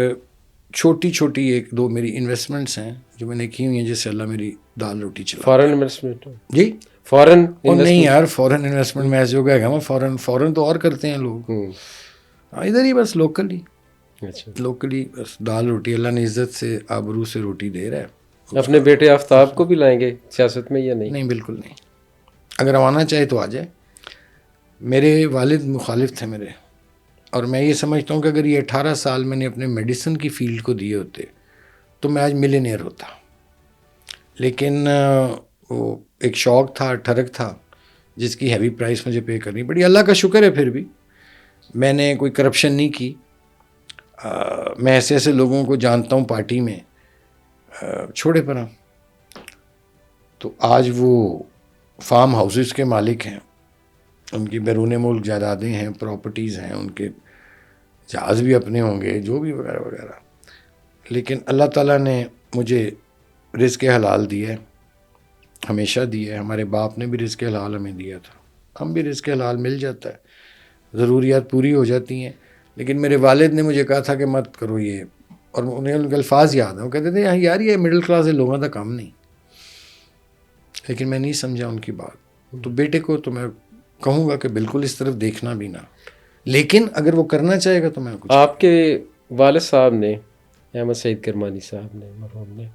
چھوٹی چھوٹی 1-2 میری انویسٹمنٹس ہیں جو میں نے کی ہوئی ہیں جس سے اللہ میری دال روٹی چلا. Foreign investment? جی فارن نہیں یار، فورن انویسٹمنٹ میں ایسے ہو گیا کہ فورن تو اور کرتے ہیں لوگ. ادھر ہی بس لوکلی. اچھا، لوکلی بس دال روٹی، اللہ نے عزت سے آبرو سے روٹی دے رہا ہے. اپنے بیٹے آفتاب کو بھی لائیں گے سیاست میں یا نہیں؟ نہیں، بالکل نہیں. اگر آنا چاہے تو آ جائے. میرے والد مخالف تھے میرے، اور میں یہ سمجھتا ہوں کہ اگر یہ 18 سال میں نے اپنے میڈیسن کی فیلڈ کو دیے ہوتے تو میں آج ملینئر ہوتا. لیکن وہ ایک شوق تھا، ٹھرک تھا جس کی ہیوی پرائس مجھے پے کرنی پڑی. اللہ کا شکر ہے پھر بھی میں نے کوئی کرپشن نہیں کی. میں ایسے ایسے لوگوں کو جانتا ہوں پارٹی میں، چھوڑے پرا. تو آج وہ فارم ہاؤسز کے مالک ہیں، ان کی بیرون ملک جائیدادیں ہیں، پراپرٹیز ہیں، ان کے جہاز بھی اپنے ہوں گے، جو بھی وغیرہ وغیرہ. لیکن اللہ تعالیٰ نے مجھے رزق حلال دیا ہے، ہمیشہ دیا ہے. ہمارے باپ نے بھی رزق حلال ہمیں دیا تھا، ہم بھی رزق حلال مل جاتا ہے، ضروریات پوری ہو جاتی ہیں. لیکن میرے والد نے مجھے کہا تھا کہ مت کرو یہ، اور انہیں ان کے الفاظ یاد ہیں. وہ کہتے تھے یار یہ مڈل کلاس ہے، لوگوں کا کام نہیں. لیکن میں نہیں سمجھا ان کی بات. تو بیٹے کو تو میں کہوں گا کہ بالکل اس طرف دیکھنا بھی نہ، لیکن اگر وہ کرنا چاہے گا تو میں کچھ. آپ کے والد صاحب نے، احمد سعید کرمانی صاحب نے، مرحوم نے،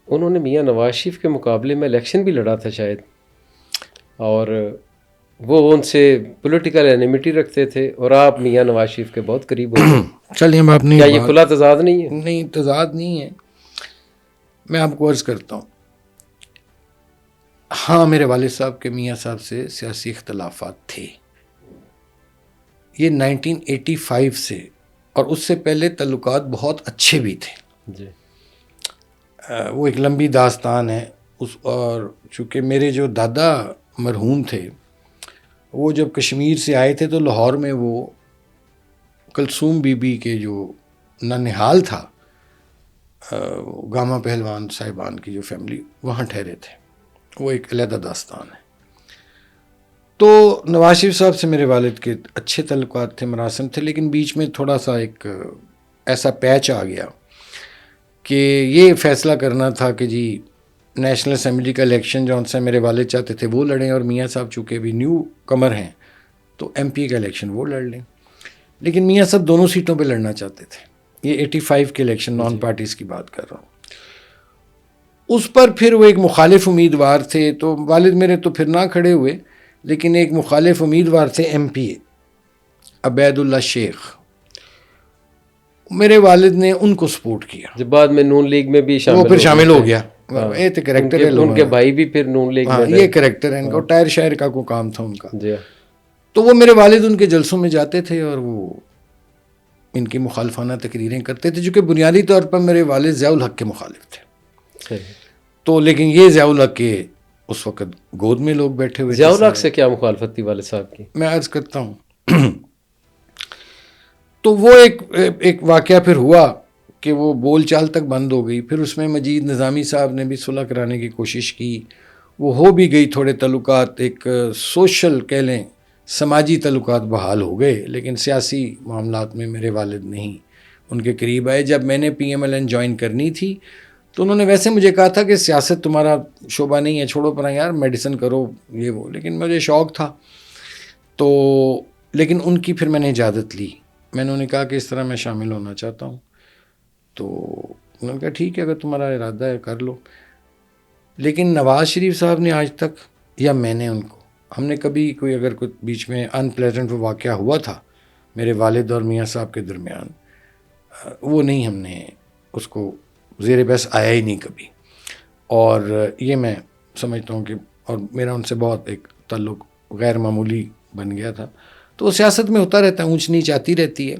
انہوں نے میاں نواز شریف کے مقابلے میں الیکشن بھی لڑا تھا شاید، اور وہ ان سے پولیٹیکل اینیمیٹی رکھتے تھے، اور آپ میاں نواز شریف کے بہت قریب ہو. چلیے ہم اپنی کیا یہ کھلا تضاد نہیں ہے؟ نہیں، تضاد نہیں ہے. میں آپ کو عرض کرتا ہوں، ہاں میرے والد صاحب کے میاں صاحب سے سیاسی اختلافات تھے. یہ 1985 سے اور اس سے پہلے تعلقات بہت اچھے بھی تھے. جی. وہ ایک لمبی داستان ہے اور چونکہ میرے جو دادا مرحوم تھے وہ جب کشمیر سے آئے تھے تو لاہور میں وہ کلثوم بی بی کے جو ننہال تھا، گاما پہلوان صاحبان کی جو فیملی وہاں ٹھہرے تھے. وہ ایک علیحدہ داستان ہے. تو نواز شریف صاحب سے میرے والد کے اچھے تعلقات تھے، مراسم تھے. لیکن بیچ میں تھوڑا سا ایک ایسا پیچ آ گیا کہ یہ فیصلہ کرنا تھا کہ جی نیشنل اسمبلی کا الیکشن جو ان سے میرے والد چاہتے تھے وہ لڑیں، اور میاں صاحب چونکہ بھی نیو کمر ہیں تو ایم پی کا الیکشن وہ لڑ لیں. لیکن میاں صاحب دونوں سیٹوں پہ لڑنا چاہتے تھے. یہ 85 کے الیکشن نان پارٹیز کی بات کر رہا ہوں. اس پر پھر وہ ایک مخالف امیدوار تھے، تو والد میرے تو پھر نہ کھڑے ہوئے، لیکن ایک مخالف امیدوار تھے ایم پی اے عبید اللہ شیخ. میرے والد نے ان کو سپورٹ کیا. جب بعد میں نون لیگ میں بھی وہ پھر شامل ہو گیا. یہ تو کریکٹر ہے ان کے بھائی بھی پھر نون لیگ میں. یہ کریکٹر ہے ان کا، ٹائر شاعر کا کوئی کام تھا ان کا. جی. تو وہ میرے والد ان کے جلسوں میں جاتے تھے اور وہ ان کی مخالفانہ تقریریں کرتے تھے، جو کہ بنیادی طور پر میرے والد ضیاء الحق کے مخالف تھے. صحیح. تو لیکن یہ ضیاء الحق کے اس وقت گود میں لوگ بیٹھے ہوئے. ضیاء الحق سے کیا مخالفت تھی والد صاحب کی؟ میں عرض کرتا ہوں. تو وہ ایک واقعہ پھر ہوا کہ وہ بول چال تک بند ہو گئی. پھر اس میں مجید نظامی صاحب نے بھی صلح کرانے کی کوشش کی، وہ ہو بھی گئی. تھوڑے تعلقات ایک سوشل کہہ لیں سماجی تعلقات بحال ہو گئے، لیکن سیاسی معاملات میں میرے والد نہیں ان کے قریب آئے. جب میں نے P M L N join کرنی تھی تو انہوں نے ویسے مجھے کہا تھا کہ سیاست تمہارا شعبہ نہیں ہے، چھوڑو پرا یار، میڈیسن کرو یہ وہ. لیکن مجھے شوق تھا تو، لیکن ان کی پھر میں نے اجازت لی. میں نے انہیں کہا کہ اس طرح میں شامل ہونا چاہتا ہوں. تو انہوں نے کہا ٹھیک ہے اگر تمہارا ارادہ ہے کر لو. لیکن نواز شریف صاحب نے آج تک یا میں نے ان کو، ہم نے کبھی کوئی اگر کوئی بیچ میں ان پلیزنٹ واقعہ ہوا تھا میرے والد اور میاں صاحب کے درمیان، وہ نہیں ہم نے اس کو زیر بحث آیا ہی نہیں کبھی. اور یہ میں سمجھتا ہوں کہ اور میرا ان سے بہت ایک تعلق غیر معمولی بن گیا تھا. تو سیاست میں ہوتا رہتا ہے، اونچ نیچ آتی رہتی ہے.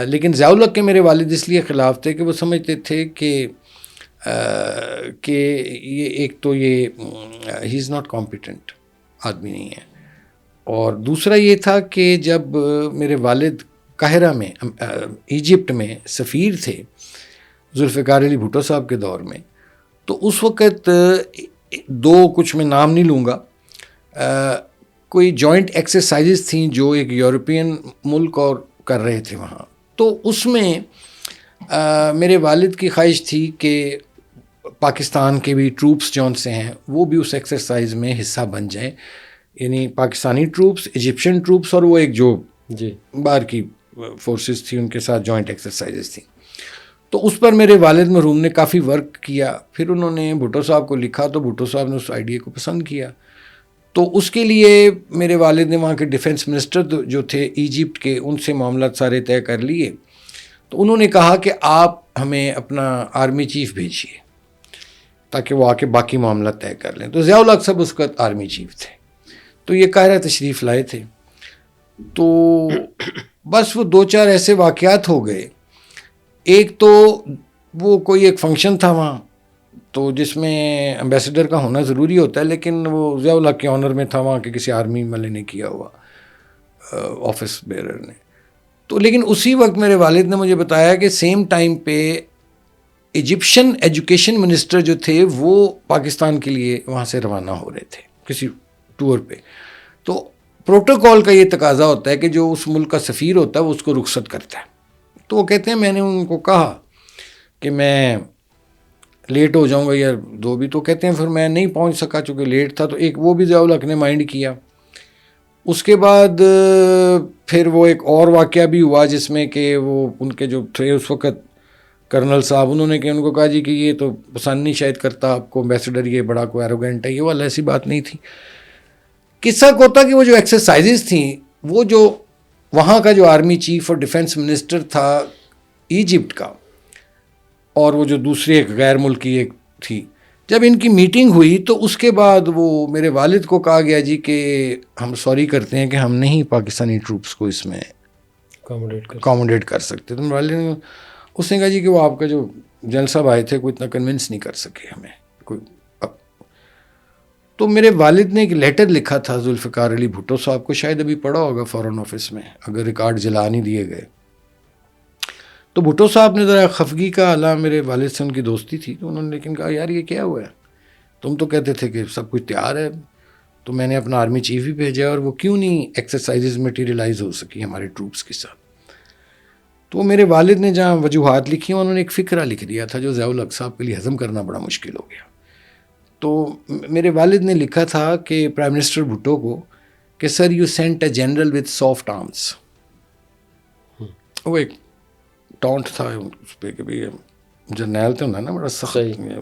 لیکن ضیاء الحق کے میرے والد اس لیے خلاف تھے کہ وہ سمجھتے تھے کہ یہ ایک تو یہ ہی از ناٹ کمپیٹنٹ آدمی نہیں ہے، اور دوسرا یہ تھا کہ جب میرے والد قاہرہ میں ایجپٹ میں سفیر تھے ذوالفقار علی بھٹو صاحب کے دور میں، تو اس وقت کچھ میں نام نہیں لوں گا، کوئی جوائنٹ ایکسرسائزز تھیں جو ایک یورپین ملک اور کر رہے تھے وہاں. تو اس میں میرے والد کی خواہش تھی کہ پاکستان کے بھی ٹروپس جون سے ہیں وہ بھی اس ایکسرسائز میں حصہ بن جائیں، یعنی پاکستانی ٹروپس، ایجپشین ٹروپس، اور وہ ایک جو باہر کی فورسز تھی ان کے ساتھ جوائنٹ ایکسرسائزز تھیں. تو اس پر میرے والد مرحوم نے کافی ورک کیا. پھر انہوں نے بھٹو صاحب کو لکھا تو بھٹو صاحب نے اس آئیڈیا کو پسند کیا. تو اس کے لیے میرے والد نے وہاں کے ڈیفنس منسٹر جو تھے ایجپٹ کے، ان سے معاملات سارے طے کر لیے. تو انہوں نے کہا کہ آپ ہمیں اپنا آرمی چیف بھیجیے تاکہ وہ آ کے باقی معاملات طے کر لیں. تو ضیاء الحق صاحب اس کا آرمی چیف تھے، تو یہ قاہرہ تشریف لائے تھے. تو بس وہ 2-4 ایسے واقعات ہو گئے. ایک تو وہ کوئی ایک فنکشن تھا وہاں تو جس میں امبیسڈر کا ہونا ضروری ہوتا ہے، لیکن وہ ضیاء الحق کے آنر میں تھا وہاں کے کسی آرمی والے نے کیا ہوا، آفس بیئرر نے. تو لیکن اسی وقت میرے والد نے مجھے بتایا کہ سیم ٹائم پہ ایجپشن ایجوکیشن منسٹر جو تھے وہ پاکستان کے لیے وہاں سے روانہ ہو رہے تھے کسی ٹور پہ. تو پروٹوکول کا یہ تقاضا ہوتا ہے کہ جو اس ملک کا سفیر ہوتا ہے وہ اس کو رخصت کرتا ہے. تو وہ کہتے ہیں میں نے ان کو کہا کہ میں لیٹ ہو جاؤں گا یا 2 بھی، تو کہتے ہیں پھر میں نہیں پہنچ سکا چونکہ لیٹ تھا. تو ایک وہ بھی ضیاء الحق نے مائنڈ کیا. اس کے بعد پھر وہ ایک اور واقعہ بھی ہوا جس میں کہ وہ ان کے جو تھے اس وقت کرنل صاحب، انہوں نے کہ ان کو کہا جی کہ یہ تو پسند نہیں شاید کرتا آپ کو امبیسڈر، یہ بڑا کوئی ایروگینٹ ہے، یہ والا ایسی بات نہیں تھی. قصہ کو ہوتا کہ وہ جو ایکسرسائزز تھیں، وہ جو وہاں کا جو آرمی چیف اور ڈیفنس منسٹر تھا ایجپٹ کا، اور وہ جو دوسری ایک غیر ملکی ایک تھی، جب ان کی میٹنگ ہوئی تو اس کے بعد وہ میرے والد کو کہا گیا جی کہ ہم سوری کرتے ہیں کہ ہم نہیں پاکستانی ٹروپس کو اس میں اکاموڈیٹ کر سکتے. تو میرے والد نے اس نے کہا جی کہ وہ آپ کا جو جنرل صاحب آئے تھے کوئی اتنا کنونس نہیں کر سکے ہمیں کوئی. تو میرے والد نے ایک لیٹر لکھا تھا ذوالفقار علی بھٹو صاحب کو، شاید ابھی پڑھا ہوگا فارن آفس میں اگر ریکارڈ جلا نہیں دیے گئے. تو بھٹو صاحب نے ذرا خفگی کا حالانکہ میرے والد سے ان کی دوستی تھی، تو انہوں نے لیکن کہا یار یہ کیا ہوا ہے، تم تو کہتے تھے کہ سب کچھ تیار ہے. تو میں نے اپنا آرمی چیف بھی بھیجا اور وہ کیوں نہیں ایکسرسائزز میٹیریلائز ہو سکی ہمارے ٹروپس کے ساتھ. تو وہ میرے والد نے جہاں وجوہات لکھی ہیں انہوں نے ایک فقرہ لکھ دیا تھا جو ضیاء الحق صاحب کے لیے ہضم کرنا بڑا مشکل ہو گیا. تو میرے والد نے لکھا تھا کہ پرائم منسٹر بھٹو کو کہ sir you sent a general with soft arms. وہ ایک ٹونٹ تھا اس پہ کہ بھائی جرنیل تو ہونا نا بڑا سخت ہے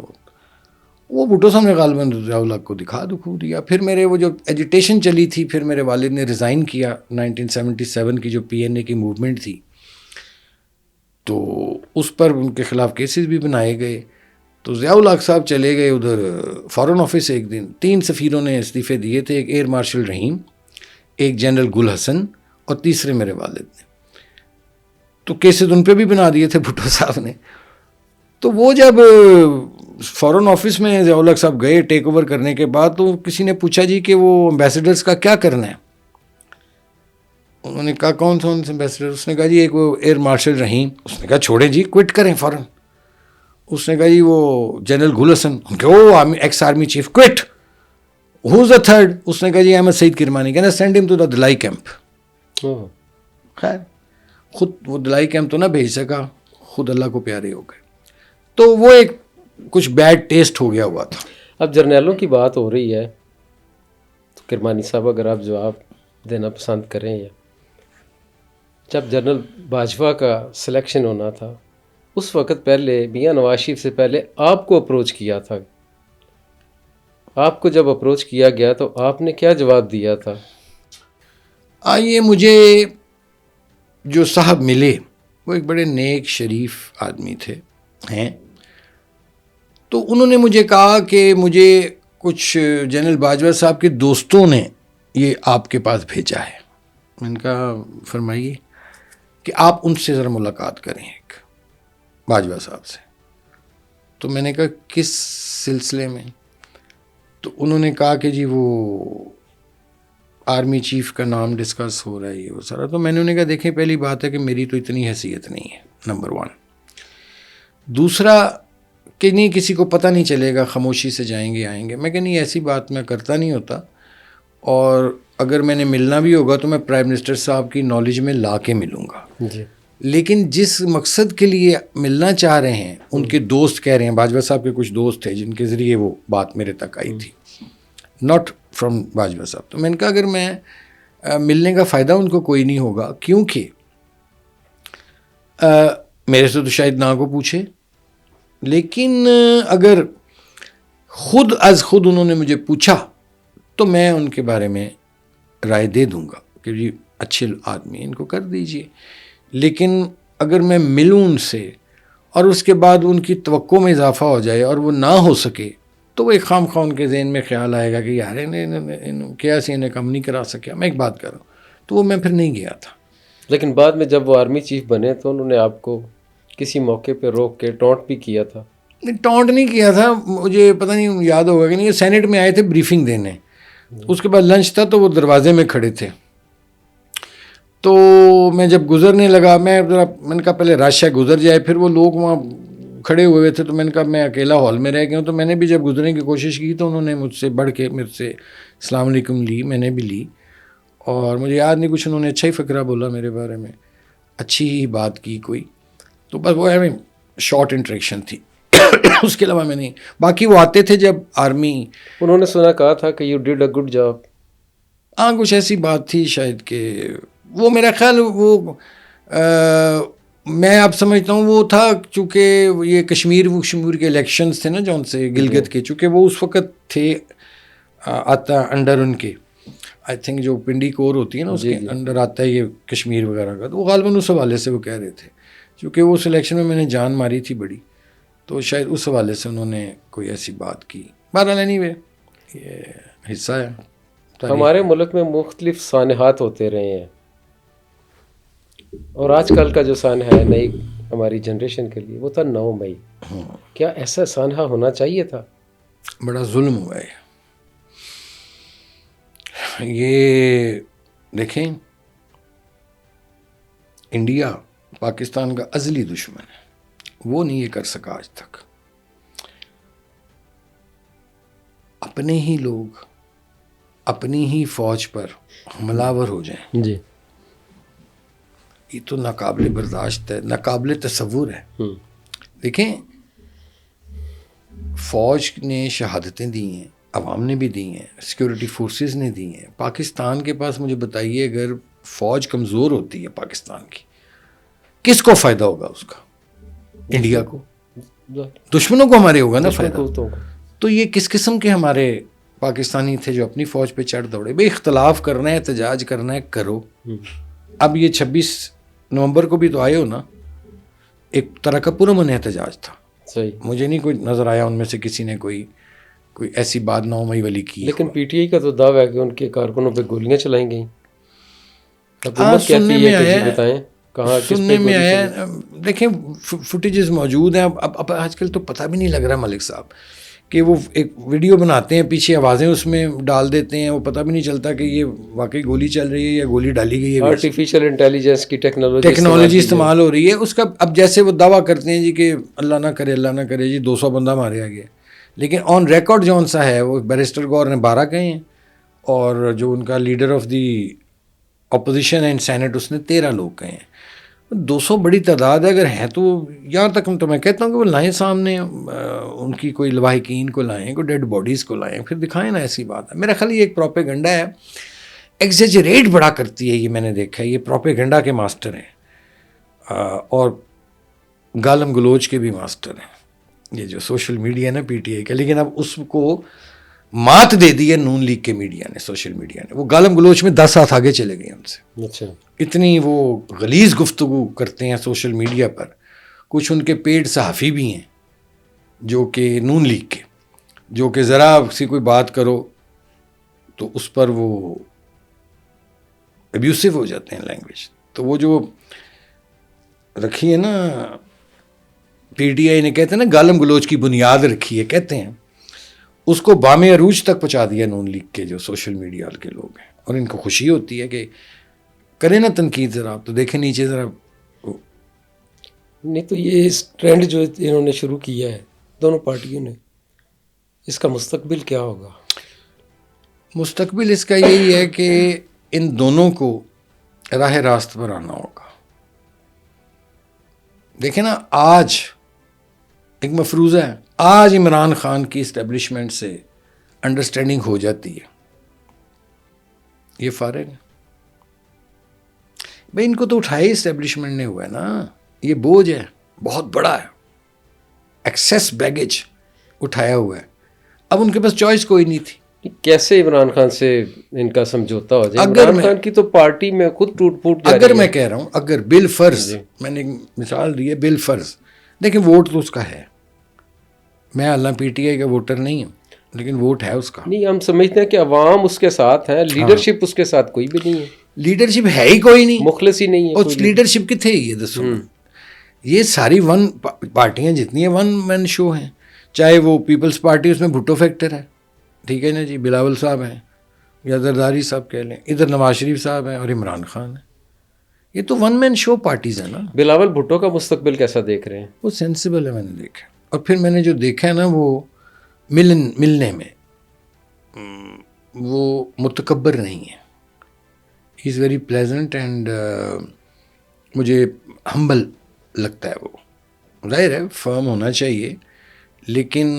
وہ بھٹو صاحب نے غالباً ضیاء الحق کو دکھا دیا. پھر میرے وہ جو ایجیٹیشن چلی تھی پھر میرے والد نے ریزائن کیا 1977 کی جو PNA کی موومنٹ تھی تو اس پر ان کے خلاف کیسز بھی بنائے گئے. تو ضیاء الحق صاحب چلے گئے ادھر فارن آفس ایک دن 3 سفیروں نے استعفے دیے تھے ایک ایئر مارشل رحیم ایک جنرل گل حسن اور تیسرے میرے والد نے. تو کیسز ان پہ بھی بنا دیے تھے بھٹو صاحب نے. تو وہ جب فارن آفس میں ضیاء الحق صاحب گئے ٹیک اوور کرنے کے بعد تو کسی نے پوچھا جی کہ وہ امبیسڈرس کا کیا کرنا ہے. انہوں نے کہا کون سا امبیسڈر. اس نے کہا جی ایک وہ ایئر مارشل رحیم. اس نے کہا چھوڑیں جی کوئٹ کریں فوراً. اس نے کہا جی وہ جنرل گل حسن. ان کے وہ ex army chief quit. Who's the third. اس نے کہا جی احمد سعید کرمانی. کہنا سینڈ ہم ٹو دا دلائی کیمپ. خیر خود وہ دلائی کیمپ تو نہ بھیج سکا خود اللہ کو پیارے ہو گئے. تو وہ ایک کچھ بیڈ ٹیسٹ ہو گیا ہوا تھا. اب جرنیلوں کی بات ہو رہی ہے تو کرمانی صاحب اگر آپ جواب دینا پسند کریں یا جب جنرل باجوہ کا سلیکشن ہونا تھا اس وقت پہلے میاں نواز شریف سے پہلے آپ کو اپروچ کیا تھا. آپ کو جب اپروچ کیا گیا تو آپ نے کیا جواب دیا تھا؟ آئیے مجھے جو صاحب ملے وہ ایک بڑے نیک شریف آدمی تھے ہیں. تو انہوں نے مجھے کہا کہ مجھے کچھ جنرل باجوہ صاحب کے دوستوں نے یہ آپ کے پاس بھیجا ہے. میں نے کہا فرمائیے. کہ آپ ان سے ذرا ملاقات کریں ایک باجوہ صاحب سے. تو میں نے کہا کس سلسلے میں؟ تو انہوں نے کہا کہ جی وہ آرمی چیف کا نام ڈسکس ہو رہا ہے یہ وہ سارا. تو میں نے انہیں کہا دیکھیں پہلی بات ہے کہ میری تو اتنی حیثیت نہیں ہے نمبر 1. دوسرا کہ نہیں کسی کو پتہ نہیں چلے گا خاموشی سے جائیں گے آئیں گے. میں کہ نہیں ایسی بات میں کرتا نہیں ہوتا اور اگر میں نے ملنا بھی ہوگا تو میں پرائم منسٹر صاحب کی نالج میں لا کے ملوں گا. جی. لیکن جس مقصد کے لیے ملنا چاہ رہے ہیں ان کے دوست کہہ رہے ہیں باجوہ صاحب کے کچھ دوست تھے جن کے ذریعے وہ بات میرے تک آئی تھی ناٹ فرام باجوہ صاحب. تو میں نے کہا اگر میں ملنے کا فائدہ ان کو کوئی نہیں ہوگا کیونکہ میرے سے تو شاید نہ کو پوچھے لیکن اگر خود از خود انہوں نے مجھے پوچھا تو میں ان کے بارے میں رائے دے دوں گا کہ جی اچھے آدمی ان کو کر دیجئے. لیکن اگر میں ملوں ان سے اور اس کے بعد ان کی توقع میں اضافہ ہو جائے اور وہ نہ ہو سکے تو وہ ایک خام خواہ ان کے ذہن میں خیال آئے گا کہ یار کیا سی انہیں کم نہیں کرا سکیا. میں ایک بات کر رہا ہوں. تو وہ میں پھر نہیں گیا تھا. لیکن بعد میں جب وہ آرمی چیف بنے تو انہوں نے آپ کو کسی موقع پہ روک کے ٹونٹ بھی کیا تھا. ٹونٹ نہیں کیا تھا مجھے پتہ نہیں یاد ہوگا کہ نہیں. یہ سینٹ میں آئے تھے بریفنگ دینے. اس کے بعد لنچ تھا تو وہ دروازے میں کھڑے تھے. تو میں جب گزرنے لگا میں نے کہا پہلے رش ہے گزر جائے. پھر وہ لوگ وہاں کھڑے ہوئے تھے تو میں نے کہا میں اکیلا ہال میں رہ گیا ہوں. تو میں نے بھی جب گزرنے کی کوشش کی تو انہوں نے مجھ سے بڑھ کے میرے سے السلام علیکم لی. میں نے بھی لی اور مجھے یاد نہیں کچھ انہوں نے اچھا ہی فقرہ بولا میرے بارے میں اچھی ہی بات کی کوئی. تو بس وہ ہے شارٹ انٹریکشن تھی. اس کے علاوہ میں نہیں. باقی وہ آتے تھے جب آرمی انہوں نے سنا کہا تھا کہ you did a good job. ہاں کچھ ایسی بات تھی شاید کہ وہ میرا خیال وہ میں اب سمجھتا ہوں وہ تھا چونکہ یہ کشمیر کے الیکشنز تھے نا جون سے گلگت کے چونکہ وہ اس وقت تھے آتا انڈر ان کے آئی تھنک جو پنڈی کور ہوتی ہے نا اس کے انڈر آتا ہے یہ کشمیر وغیرہ کا. تو وہ غالباً اس حوالے سے وہ کہہ رہے تھے چونکہ وہ اس الیکشن میں نے جان ماری تھی بڑی تو شاید اس حوالے سے انہوں نے کوئی ایسی بات کی. بہرحال اینی وے یہ حصہ ہے. ہمارے ملک میں مختلف سانحات ہوتے رہے ہیں اور آج کل کا جو سانحہ ہے نئی ہماری جنریشن کے لیے وہ تھا 9 مئی. کیا ایسا سانحہ ہونا چاہیے تھا؟ بڑا ظلم ہوا ہے یہ. دیکھیں انڈیا پاکستان کا ازلی دشمن ہے. وہ نہیں یہ کر سکا آج تک. اپنے ہی لوگ اپنی ہی فوج پر حملہ آور ہو جائیں جی یہ تو ناقابل برداشت ہے, ناقابل تصور ہے. دیکھیں فوج نے شہادتیں دی ہیں, عوام نے بھی دی ہیں, سیکورٹی فورسز نے دی ہیں. پاکستان کے پاس مجھے بتائیے اگر فوج کمزور ہوتی ہے پاکستان کی, کس کو فائدہ ہوگا اس کا؟ انڈیا کو, دشمنوں کو ہمارے ہوگا نا فائدہ. تو یہ کس قسم کے ہمارے پاکستانی تھے جو اپنی فوج پہ چڑھ دوڑے. بھائی اختلاف کرنا ہے, احتجاج کرنا ہے, کرو. اب یہ 26 نومبر کو بھی تو آئے ہو نا, ایک طرح کا پرامن احتجاج تھا. صحیح, مجھے نہیں کوئی نظر آیا ان میں سے کسی نے کوئی ایسی بات 9 مئی والی کی. لیکن پی ٹی آئی کا تو دعویٰ ہے کہ ان کے کارکنوں پہ گولیاں چلائیں گئیں. حکومت کہتی ہے کہ بتائیں کہاں کس سننے پہ میں گولی آیا. دیکھیں فوٹیجز موجود ہیں. اب آج کل تو پتہ بھی نہیں لگ رہا ملک صاحب کہ وہ ایک ویڈیو بناتے ہیں, پیچھے آوازیں اس میں ڈال دیتے ہیں, وہ پتہ بھی نہیں چلتا کہ یہ واقعی گولی چل رہی ہے یا گولی ڈالی گئی ہے. آرٹیفیشیل انٹیلیجنس کی ٹیکنالوجی استعمال ہو رہی ہے. اس کا اب جیسے وہ دعویٰ کرتے ہیں جی کہ اللہ نہ کرے جی 200 بندہ مارا گیا, لیکن آن ریکارڈ جون سا ہے وہ بیرسٹر گور نے 12 کہے ہیں, اور جو ان کا leader of the opposition in senate اس نے 13 لوگ کہے ہیں. 200 بڑی تعداد ہے اگر ہیں تو یہاں تک تو میں کہتا ہوں کہ وہ لائیں سامنے, ان کی کوئی لواحقین کو لائیں, کوئی ڈیڈ باڈیز کو لائیں, پھر دکھائیں نا. ایسی بات ہے. میرا خیال یہ ایک پروپیگنڈا ہے, ایگزیجریٹ بڑا کرتی ہے یہ, میں نے دیکھا ہے یہ پروپیگنڈا کے ماسٹر ہیں اور گالم گلوچ کے بھی ماسٹر ہیں یہ جو سوشل میڈیا ہے نا پی ٹی آئی کا. لیکن اب اس کو مات دے دی ہے نون لیگ کے میڈیا نے, سوشل میڈیا نے. وہ گالم گلوچ میں 10 ہاتھ آگے چلے گئے ان سے. اچھا, اتنی وہ غلیظ گفتگو کرتے ہیں سوشل میڈیا پر. کچھ ان کے پیڈ صحافی بھی ہیں جو کہ نون لیگ کے, جو کہ ذرا سی کوئی بات کرو تو اس پر وہ ابیوسو ہو جاتے ہیں لینگویج. تو وہ جو رکھی ہے نا پی ٹی آئی نے, کہتے ہیں نا گالم گلوچ کی بنیاد رکھی ہے, کہتے ہیں اس کو بام عروج تک پہنچا دیا نون لیگ کے جو سوشل میڈیا کے لوگ ہیں. اور ان کو خوشی ہوتی ہے کہ کریں نا تنقید ذرا, تو دیکھیں نیچے ذرا. نہیں تو یہ اس ٹرینڈ جو انہوں نے شروع کیا ہے دونوں پارٹیوں نے, اس کا مستقبل کیا ہوگا؟ مستقبل اس کا یہی ہے کہ ان دونوں کو راہ راست پر آنا ہوگا. دیکھیں نا آج ایک مفروضہ ہے, آج عمران خان کی اسٹیبلشمنٹ سے انڈرسٹینڈنگ ہو جاتی ہے, یہ فارغ ہے بھائی. ان کو تو اٹھایا اسٹیبلشمنٹ نے ہوا ہے نا, یہ بوجھ ہے بہت بڑا ہے, ایکسیس بیگیج اٹھایا ہوا ہے. اب ان کے پاس چوائس کوئی نہیں تھی. کیسے عمران خان سے ان کا سمجھوتا ہو جائے؟ عمران خان کی تو پارٹی میں خود ٹوٹ پھوٹ جا رہی ہے. اگر میں کہہ رہا ہوں اگر بالفرض, میں نے ایک مثال دی ہے, بالفرض دیکھیں ووٹ تو اس کا ہے, میں اللہ پی ٹی آئی کا ووٹر نہیں ہوں, لیکن ووٹ ہے اس کا. نہیں, ہم سمجھتے ہیں کہ عوام اس کے ساتھ ہیں, لیڈرشپ اس کے ساتھ کوئی بھی نہیں ہے. لیڈرشپ ہے ہی کوئی نہیں, مخلص ہی نہیں ہے. اور لیڈرشپ کتنے یہ دسو, یہ ساری پارٹیاں جتنی ہیں 1 مین شو ہیں. چاہے وہ پیپلز پارٹی, اس میں بھٹو فیکٹر ہے, ٹھیک ہے نا جی, بلاول صاحب ہیں یا زرداری صاحب کہہ لیں, ادھر نواز شریف صاحب ہیں اور عمران خان ہے. یہ تو 1 مین شو پارٹیز ہیں نا. بلاول بھٹو کا مستقبل کیسا دیکھ رہے ہیں؟ وہ سینسیبل ہے, میں نے دیکھا. اور پھر میں نے جو دیکھا ہے نا وہ ملنے میں وہ متکبر نہیں ہے. ہی از ویری پلیزنٹ اینڈ مجھے ہمبل لگتا ہے. وہ ظاہر ہے فرم ہونا چاہیے, لیکن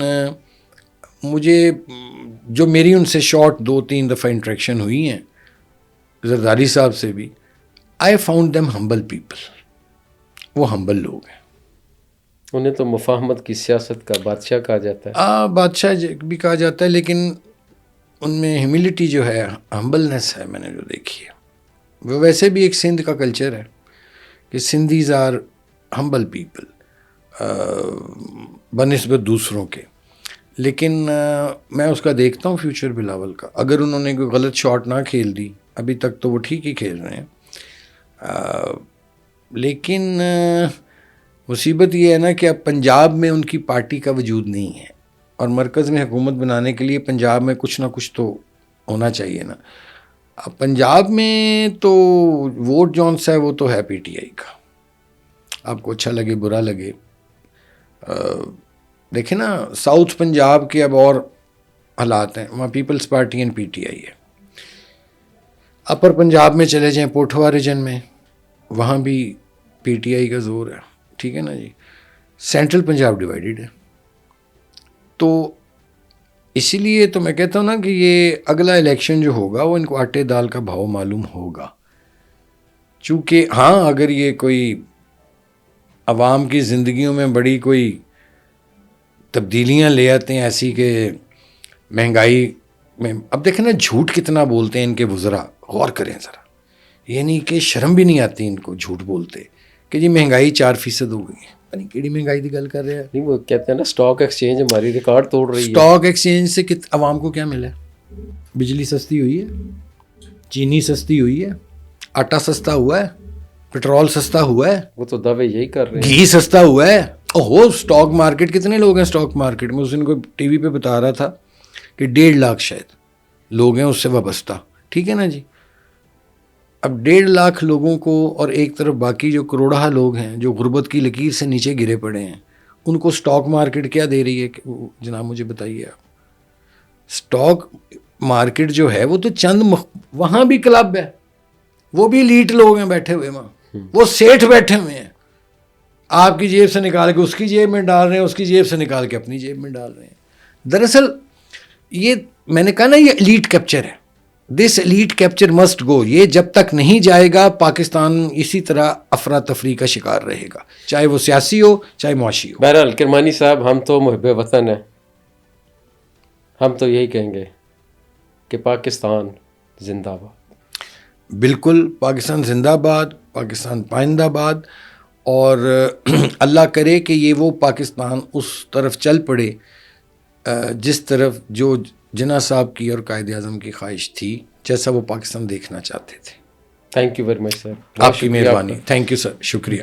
مجھے جو میری ان سے شارٹ 2-3 دفعہ انٹریکشن ہوئی ہیں زرداری صاحب سے بھی, I found them humble people. وہ ہمبل لوگ ہیں. انہیں تو مفاہمت کی سیاست کا بادشاہ کہا جاتا ہے. بادشاہ بھی کہا جاتا ہے, لیکن ان میں ہیوملٹی جو ہے, ہمبلنس ہے, میں نے جو دیکھی ہے. وہ ویسے بھی ایک سندھ کا کلچر ہے کہ سندھیز آر ہمبل پیپل بنسبت دوسروں کے. لیکن میں اس کا دیکھتا ہوں فیوچر بلاول کا. اگر انہوں نے کوئی غلط شاٹ نہ کھیل دی, ابھی تک تو وہ ٹھیک ہی کھیل رہے ہیں, لیکن مصیبت یہ ہے نا کہ اب پنجاب میں ان کی پارٹی کا وجود نہیں ہے, اور مرکز میں حکومت بنانے کے لیے پنجاب میں کچھ نہ کچھ تو ہونا چاہیے نا. اب پنجاب میں تو ووٹ جون سا ہے وہ تو ہے پی ٹی آئی کا, آپ کو اچھا لگے برا لگے. دیکھیں نا ساؤتھ پنجاب کے اب اور حالات ہیں, وہاں peoples party and P T I ہے. اپر پنجاب میں چلے جائیں پوٹھوا ریجن میں, وہاں بھی پی ٹی آئی کا زور ہے, ٹھیک ہے نا جی. سینٹرل پنجاب ڈیوائیڈڈ ہے. تو اسی لیے تو میں کہتا ہوں نا کہ یہ اگلا الیکشن جو ہوگا وہ ان کو آٹے دال کا بھاؤ معلوم ہوگا. چونکہ ہاں اگر یہ کوئی عوام کی زندگیوں میں بڑی کوئی تبدیلیاں لے آتے ہیں ایسی کہ مہنگائی میں, اب دیکھیں نا جھوٹ کتنا بولتے ہیں ان کے وزراء, غور کریں ذرا. یعنی کہ شرم بھی نہیں آتی ان کو جھوٹ بولتے کہ جی مہنگائی 4% ہو گئی ہے. نہیں کیڑی مہنگائی کی گل کر رہے ہیں. نہیں وہ کہتے ہیں نا اسٹاک ایکسچینج ہماری ریکارڈ توڑ رہی ہے. اسٹاک ایکسچینج سے عوام کو کیا ملا ہے؟ بجلی سستی ہوئی ہے, چینی سستی ہوئی ہے, آٹا سستا ہوا ہے, پیٹرول سستا ہوا ہے, وہ تو دعوے یہی کر رہے ہیں. گھی سستا ہوا ہے. اوہو اسٹاک مارکیٹ, کتنے لوگ ہیں اسٹاک مارکیٹ میں؟ اس دن کو ٹی وی پہ بتا رہا تھا کہ 1.5 لاکھ شاید لوگ ہیں اس سے وابستہ, ٹھیک ہے نا جی. اب 1.5 لاکھ لوگوں کو, اور ایک طرف باقی جو کروڑہ لوگ ہیں جو غربت کی لکیر سے نیچے گرے پڑے ہیں, ان کو اسٹاک مارکیٹ کیا دے رہی ہے کہ جناب مجھے بتائیے آپ. اسٹاک مارکیٹ جو ہے وہ تو وہاں بھی کلب ہے, وہ بھی لیٹ لوگ ہیں بیٹھے ہوئے وہاں, وہ سیٹھ بیٹھے ہوئے ہیں. آپ کی جیب سے نکال کے اس کی جیب میں ڈال رہے ہیں, اس کی جیب سے نکال کے اپنی جیب میں ڈال رہے ہیں. دراصل یہ میں نے کہا نا یہ ایلیٹ کیپچر ہے. دس ایلیٹ کیپچر مسٹ گو. یہ جب تک نہیں جائے گا پاکستان اسی طرح افراتفری کا شکار رہے گا, چاہے وہ سیاسی ہو چاہے معاشی ہو. بہرحال کرمانی صاحب, ہم تو محب وطن ہیں, ہم تو یہی کہیں گے کہ پاکستان زندہ باد. بالکل, پاکستان زندہ باد, پاکستان پائندہ باد. اور اللہ کرے کہ یہ وہ پاکستان اس طرف چل پڑے جس طرف جو جناح صاحب کی اور قائد اعظم کی خواہش تھی, جیسا وہ پاکستان دیکھنا چاہتے تھے. تھینک یو ویری مچ سر. آپ کی مہربانی. تھینک یو سر, شکریہ.